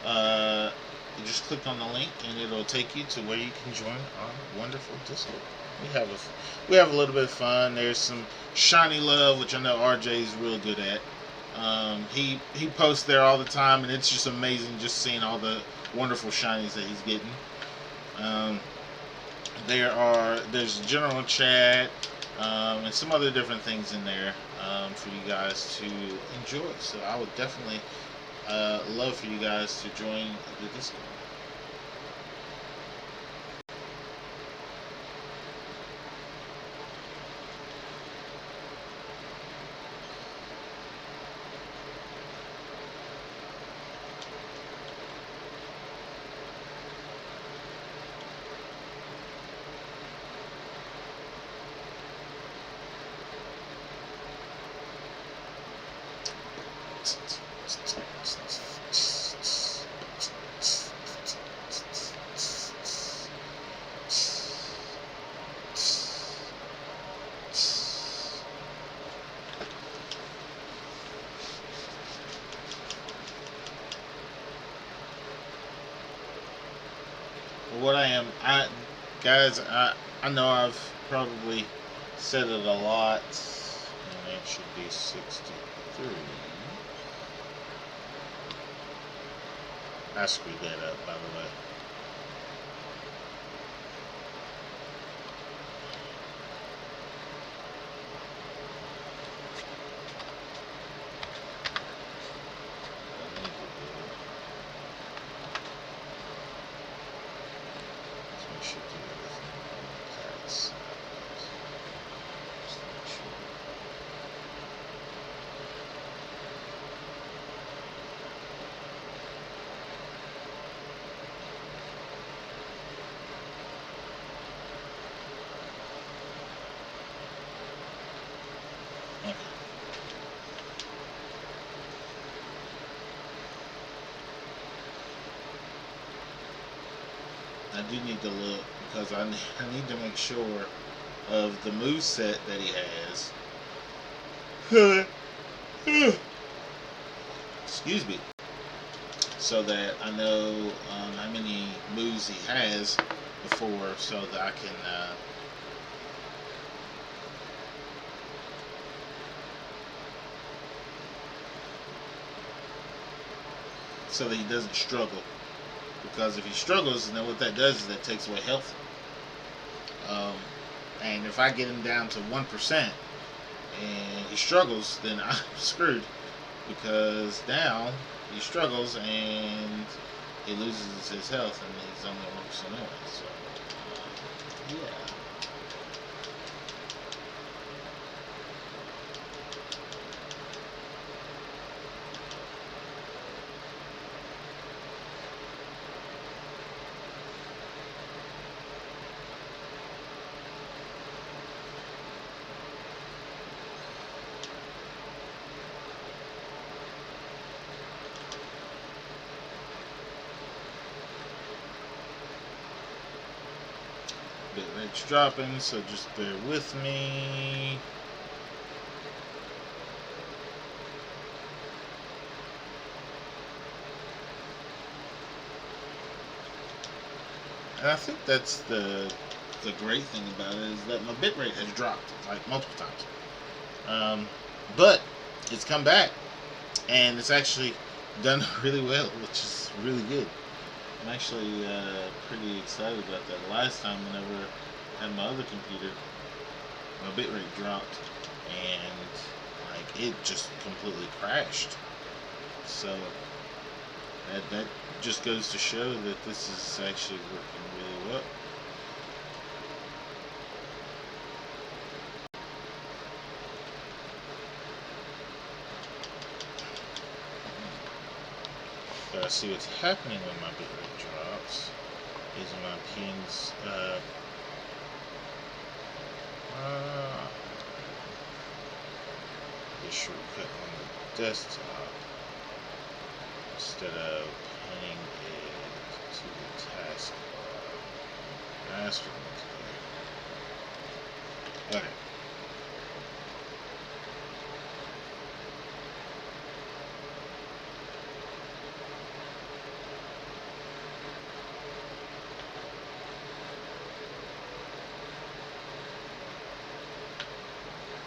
you just click on the link and it'll take you to where you can join our wonderful Discord. We have a little bit of fun. There's some shiny love, which I know RJ is real good at. He posts there all the time, and it's just amazing just seeing all the wonderful shinies that he's getting. There's general chat, and some other different things in there for you guys to enjoy. So I would definitely love for you guys to join the Discord. am. Guys, I know I've probably said it a lot, and it should be 63. I screwed that up, by the way. I do need to look because I need to make sure of the move set that he has. Excuse me. So that I know how many moves he has before, so that I can so that he doesn't struggle. Because if he struggles, then what that does is that takes away health. And if I get him down to 1% and he struggles, then I'm screwed. Because now he struggles and he loses his health, and he's only 1% anyway. So, yeah. Bit rate's dropping, so just bear with me. And I think that's the great thing about it, is that my bitrate has dropped like multiple times. But it's come back, and it's actually done really well, which is really good. I'm actually pretty excited about that. Last time, whenever I had my other computer, my bitrate dropped, and like it just completely crashed. So that just goes to show that this is actually working really well. Gotta see what's happening when my bitrate drops. Is my pins the shortcut on the desktop instead of pinning it to the taskbar. That's what I'm doing. Okay.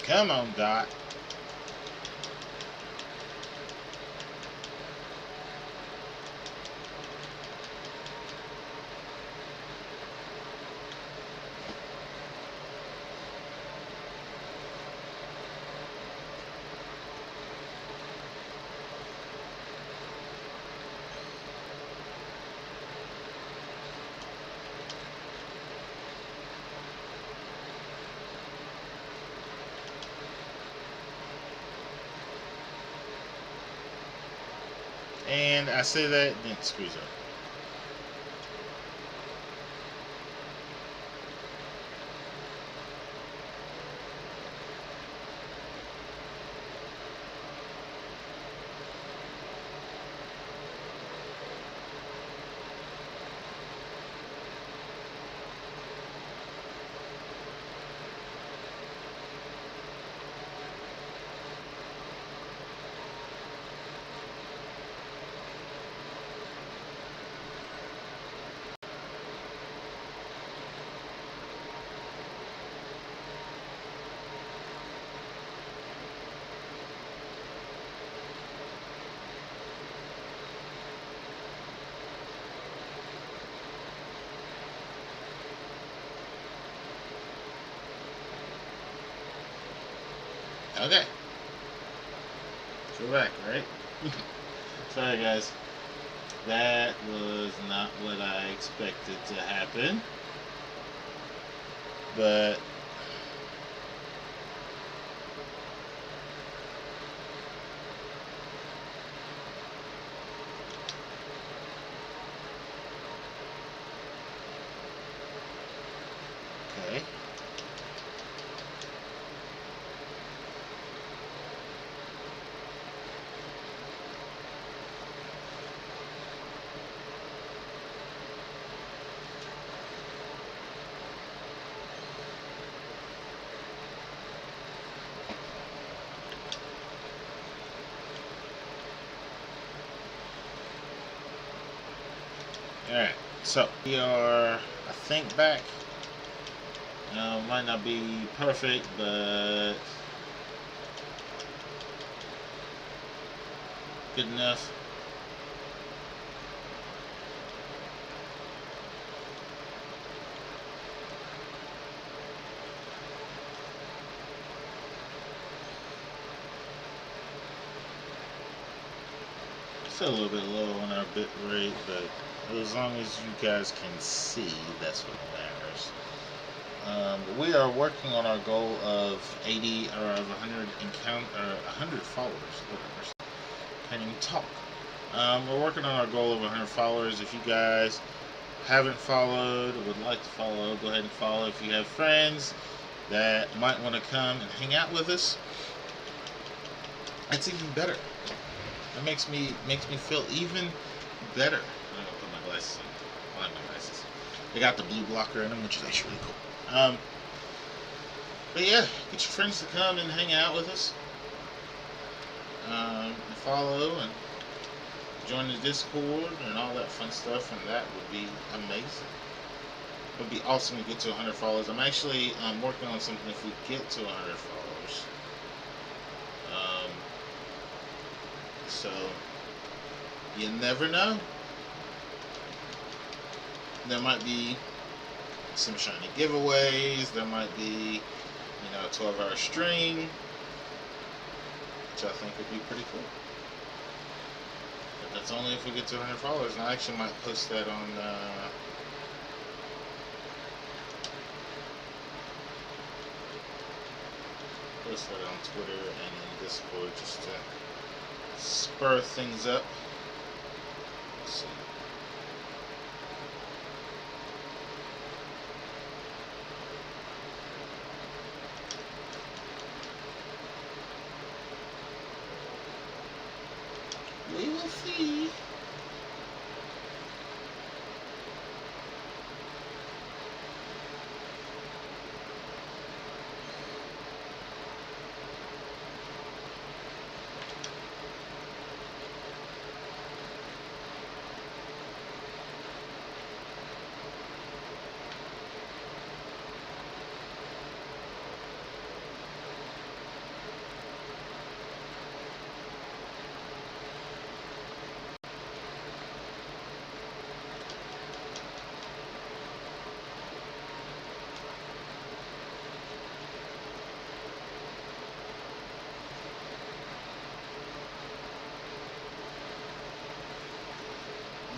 Come on, Dot. And I say that, then it screws up. Okay. So we're back, right? Sorry, guys. That was not what I expected to happen. But okay. Alright, so we are, I think, back. Might not be perfect, but good enough. Still a little bit low on our bit rate, but as long as you guys can see, that's what matters. We are working on our goal of 80 or of 100 100 followers. Can't even talk. We're working on our goal of 100 followers. If you guys haven't followed or would like to follow, go ahead and follow. If you have friends that might want to come and hang out with us, it's even better. It makes me feel even better. I'm gonna put my glasses on. I like my glasses. They got the blue blocker in them, which is actually really cool. But yeah, get your friends to come and hang out with us. And follow and join the Discord and all that fun stuff, and that would be amazing. It would be awesome to get to 100 followers. I'm actually working on something if we get to 100 followers. So, you never know. There might be some shiny giveaways. There might be, a 12-hour stream, which I think would be pretty cool. But that's only if we get to 100 followers. And I actually might post that on Twitter and in Discord just to spur things up. Let's see. We will see.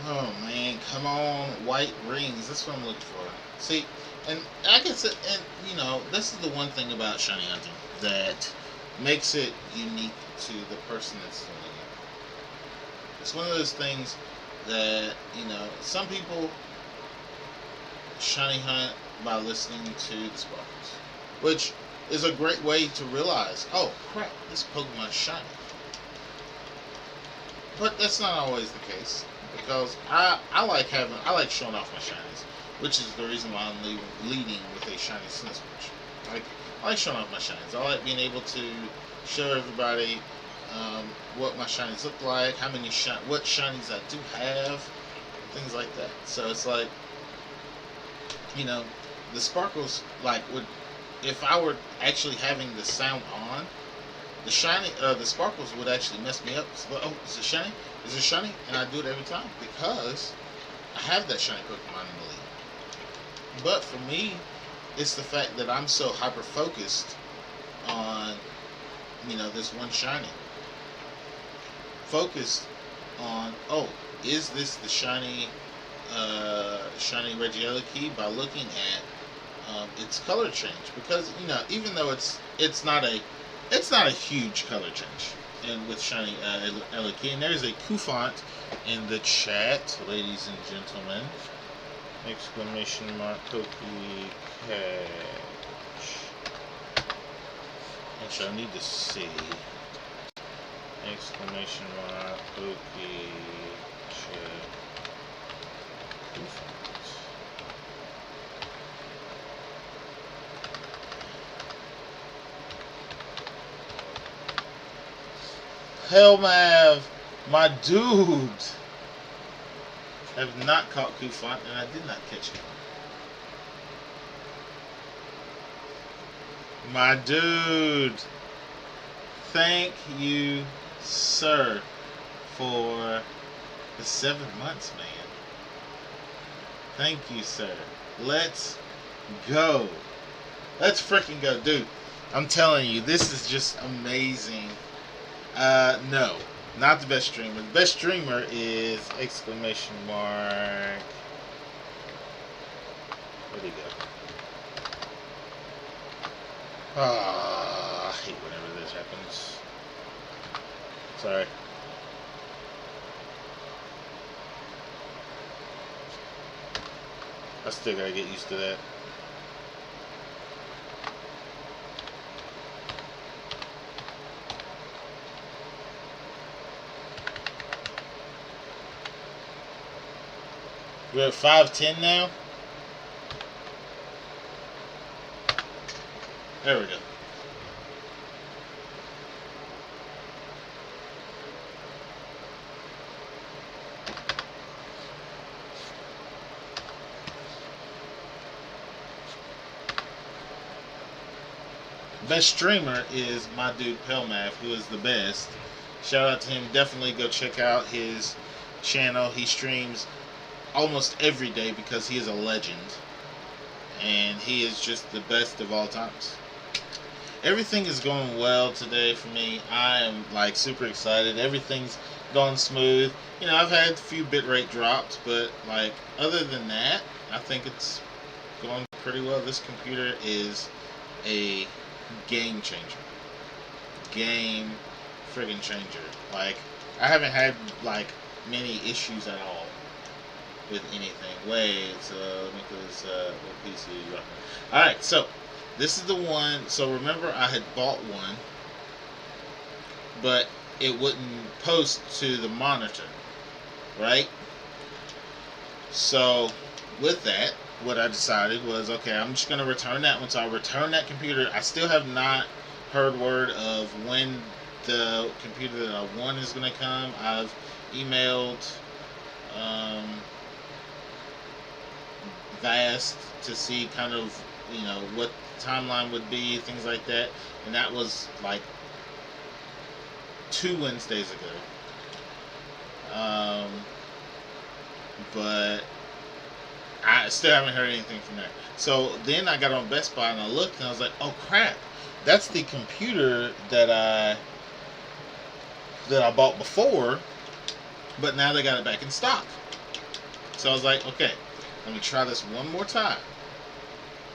Oh man, come on, white rings. That's what I'm looking for. See, and I can say, and this is the one thing about shiny hunting that makes it unique to the person that's doing it. It's one of those things that some people shiny hunt by listening to the sparkles, which is a great way to realize, oh crap, this Pokemon's shiny. But that's not always the case, because I like showing off my shinies, which is the reason why I'm leading with a shiny Snisquatch. I like showing off my shinies. I like being able to show everybody what my shinies look like, what shinies I do have, things like that. So it's like, the sparkles, if I were actually having the sound on, the sparkles would actually mess me up. So, oh, is it shiny? Is it shiny? And I do it every time because I have that shiny Pokemon in the league. But for me, it's the fact that I'm so hyper focused on this one shiny. Focus on, oh, is this the shiny Regiello key, by looking at its color change, because even though it's not a huge color change, and with shiny Ella key, and there's a Kufant in the chat, ladies and gentlemen. Exclamation mark Koki catch. Actually, I need to see. Exclamation mark Koki chat. Hell, Mav, my dude. I have not caught Kufant, and I did not catch him. My dude. Thank you, sir, for the 7 months, man. Thank you, sir. Let's go. Let's freaking go. Dude, I'm telling you, this is just amazing. No. Not the best streamer. The best streamer is exclamation mark. Where'd he go? I hate whenever this happens. Sorry. I still gotta get used to that. We're at 510 now. There we go. Best streamer is my dude Pelmav, who is the best. Shout out to him. Definitely go check out his channel. He streams almost every day because he is a legend, and he is just the best of all times. Everything is going well today for me. I am like super excited. Everything's gone smooth. I've had a few bitrate drops, but like other than that, I think it's going pretty well. This computer is a game changer. Game friggin' changer. Like, I haven't had like many issues at all with anything. Wait, so let me put this what PC are you rocking? Alright, so this is the one. So remember, I had bought one, but it wouldn't post to the monitor, right? So with that, what I decided was, okay, I'm just going to return that one. So I returned that computer. I still have not heard word of when the computer that I want is going to come. I've emailed Vast to see kind of, what the timeline would be, things like that. And that was like 2 Wednesdays ago. But I still haven't heard anything from there. So then I got on Best Buy and I looked and I was like, oh crap, that's the computer that I bought before, but now they got it back in stock. So I was like, okay, let me try this one more time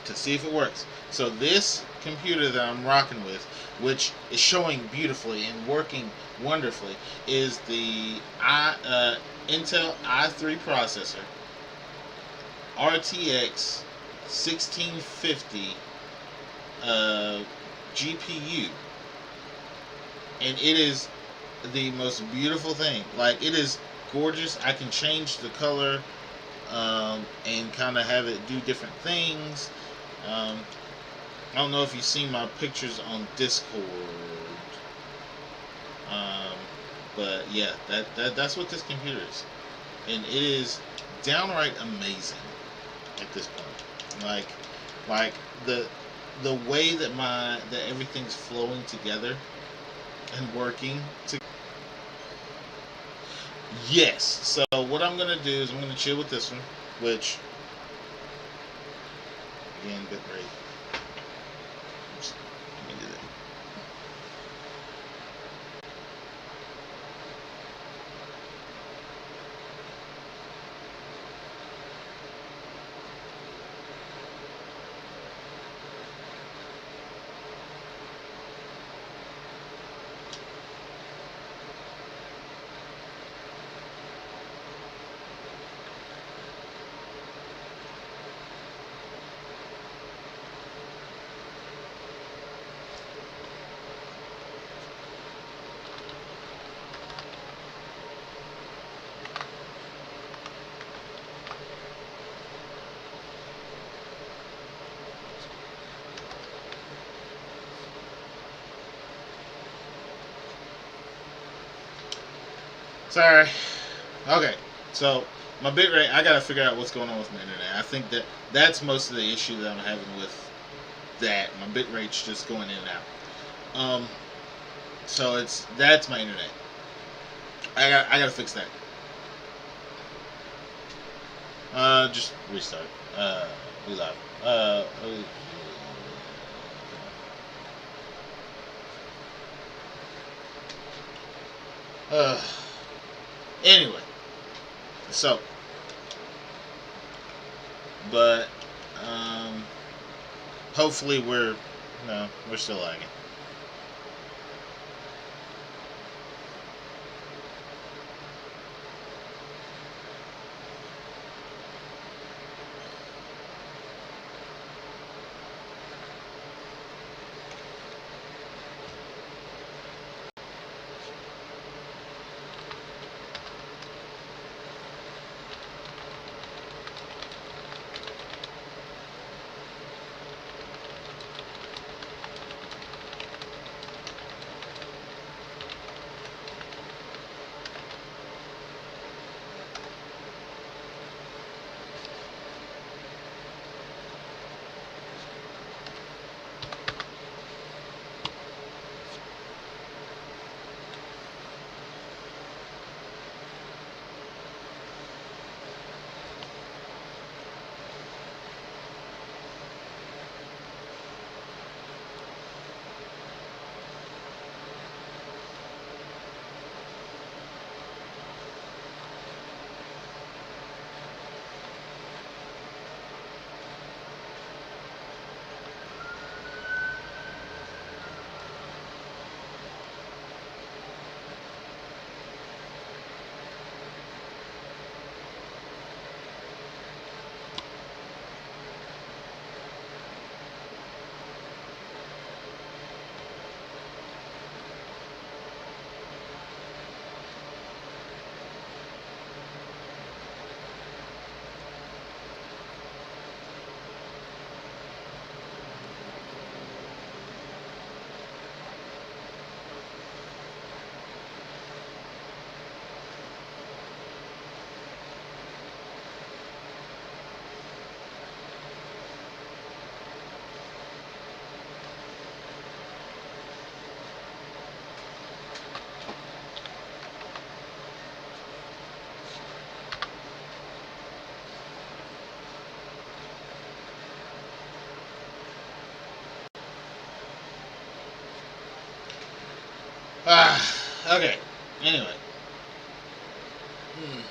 to see if it works. So this computer that I'm rocking with, which is showing beautifully and working wonderfully, is the Intel i3 processor, RTX 1650 GPU, and it is the most beautiful thing. Like, it is gorgeous. I can change the color and kind of have it do different things. I don't know if you've seen my pictures on Discord, but yeah, that's what this computer is, and it is downright amazing at this point. Like the way that everything's flowing together and working together. Yes. So what I'm gonna do is I'm gonna chill with this one, which again, bitrate. Let me do that. Sorry. Okay, so my bitrate, I gotta figure out what's going on with my internet. I think that's most of the issue that I'm having with that. My bitrate's just going in and out. So that's my internet. I gotta fix that. Just restart. We live. Uh, uh, anyway, so, but, um, hopefully we're still lagging. Okay. Anyway. Hmm.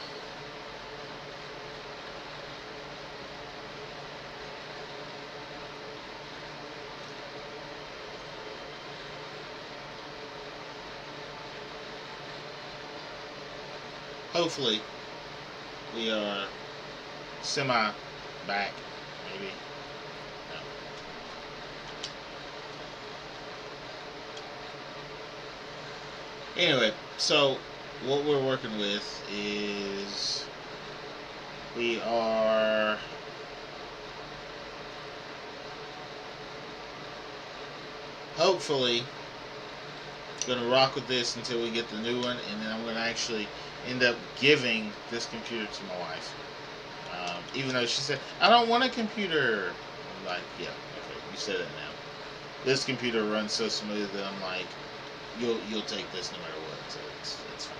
Hopefully, we are semi back, maybe. No. Anyway, so what we're working with is we are hopefully going to rock with this until we get the new one, and then I'm going to actually end up giving this computer to my wife. Even though she said, I don't want a computer. I'm like, yeah, okay, you said it now. This computer runs so smooth that I'm like, you'll take this no matter what, so it's fine.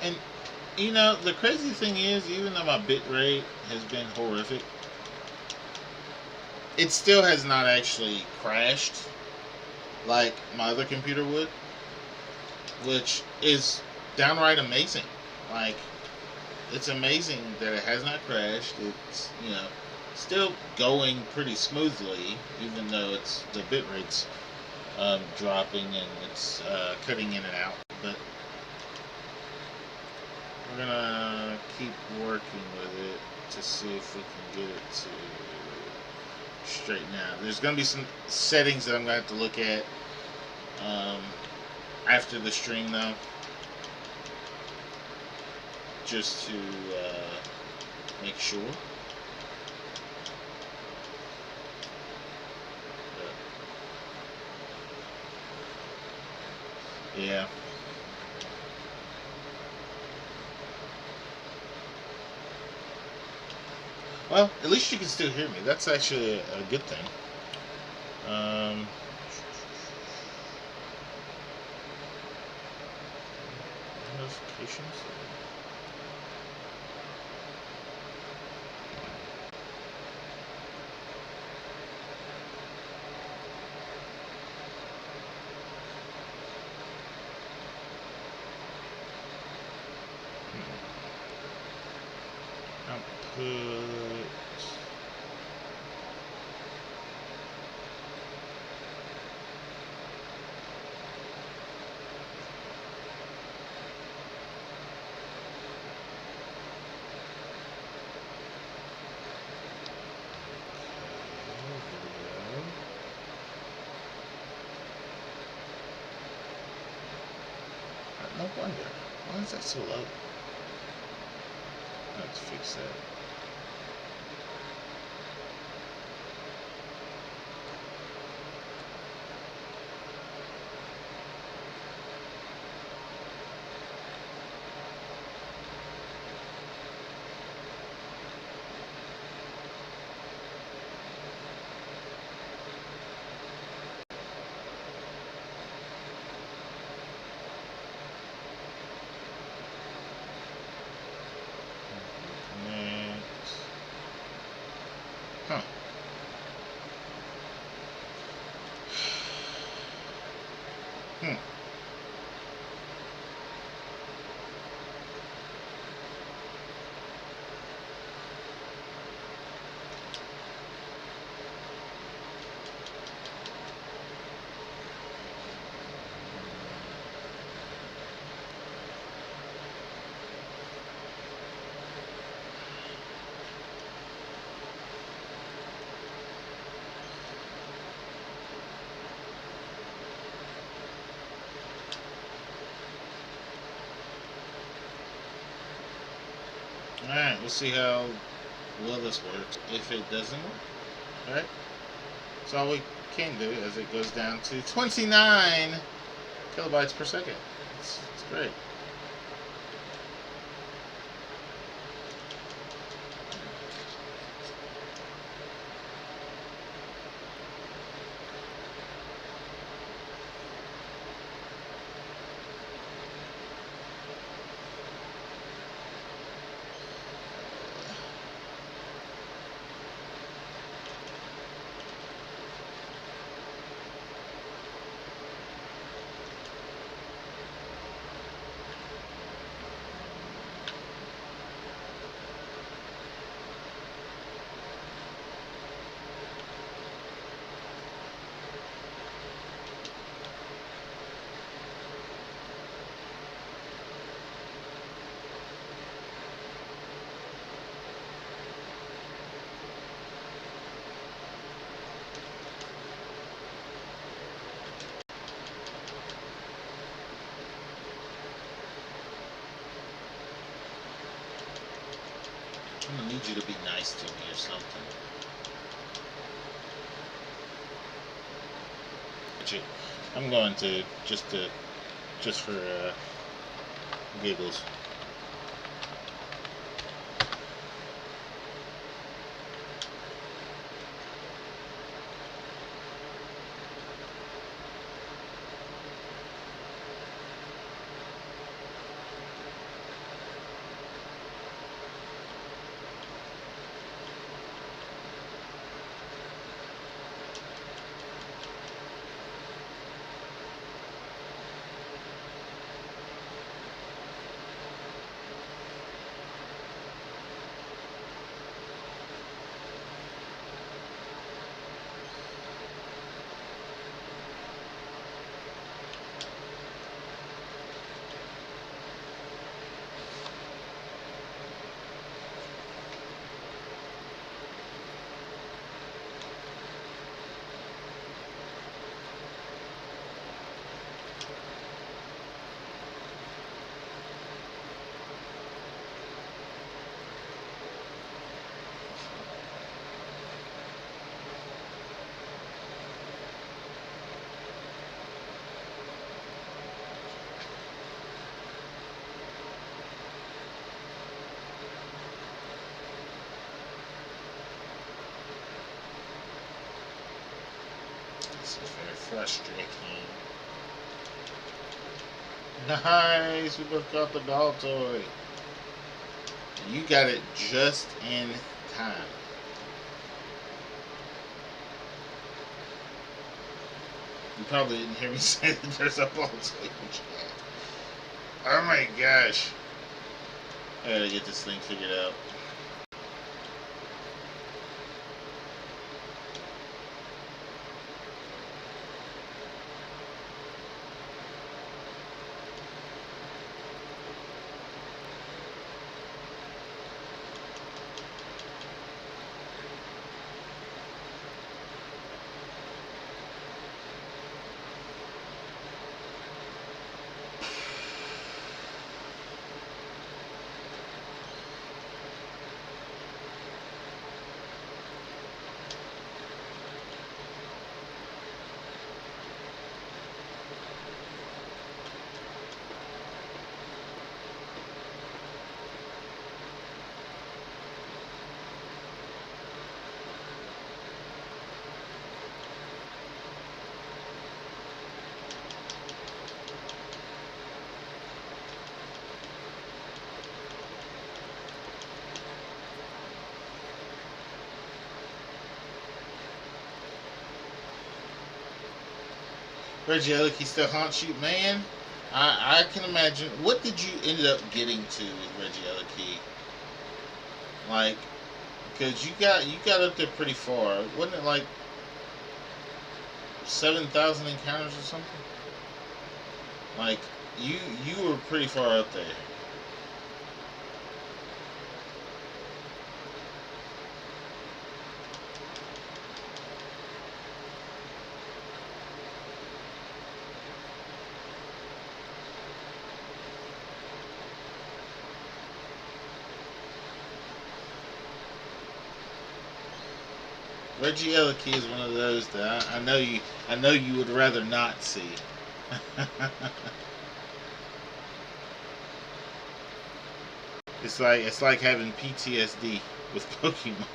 And the crazy thing is, even though my bit rate has been horrific, it still has not actually crashed like my other computer would, which is downright amazing. Like, it's amazing that it has not crashed. It's still going pretty smoothly, even though it's the bit rate's dropping and it's cutting in and out. But we're gonna keep working with it to see if we can get it to straighten out. There's gonna be some settings that I'm gonna have to look at um, after the stream though, just to make sure. But, yeah. Well, at least you can still hear me. That's actually a good thing. Notifications. Output. No wonder. Why is that so low? I have to fix that. Huh. Hmm. Alright, we'll see how well this works. If it doesn't work, alright? That's all we can do as it goes down to 29 kilobytes per second. It's great. I'm gonna need you to be nice to me or something. I'm going to just for giggles. This is very frustrating. Nice, we both got the doll toy. You got it just in time. You probably didn't hear me say that there's a ball toy in chat. Oh my gosh. I gotta get this thing figured out. Reggie Ellicky still haunts you, man. I can imagine. What did you end up getting to with Reggie Ellicky? Like, because you got up there pretty far. Wasn't it like 7,000 encounters or something? Like, you were pretty far up there. Reggie Ellicky is one of those that I know you would rather not see. It's like having PTSD with Pokemon.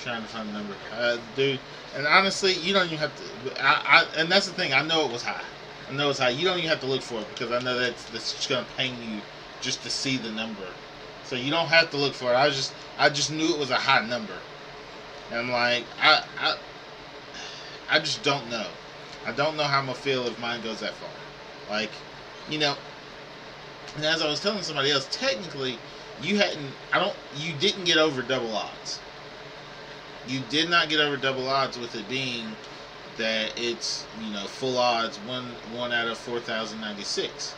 Trying to find the number, dude. And honestly, you don't even have to. And that's the thing. I know it was high. I know it's high. You don't even have to look for it because I know that's just gonna pain you just to see the number. So you don't have to look for it. I just knew it was a high number. And I'm like, I just don't know. I don't know how I'm gonna feel if mine goes that far. Like, you know. And as I was telling somebody else, technically, you didn't get over double odds. You did not get over double odds with it being that it's, full odds, one out of 4,096.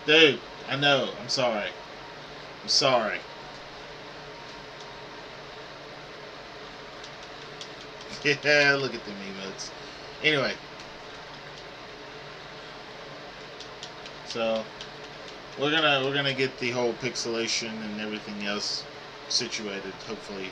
Dude, I know. I'm sorry. I'm sorry. Yeah, look at the emotes. Anyway. So we're gonna get the whole pixelation and everything else situated, hopefully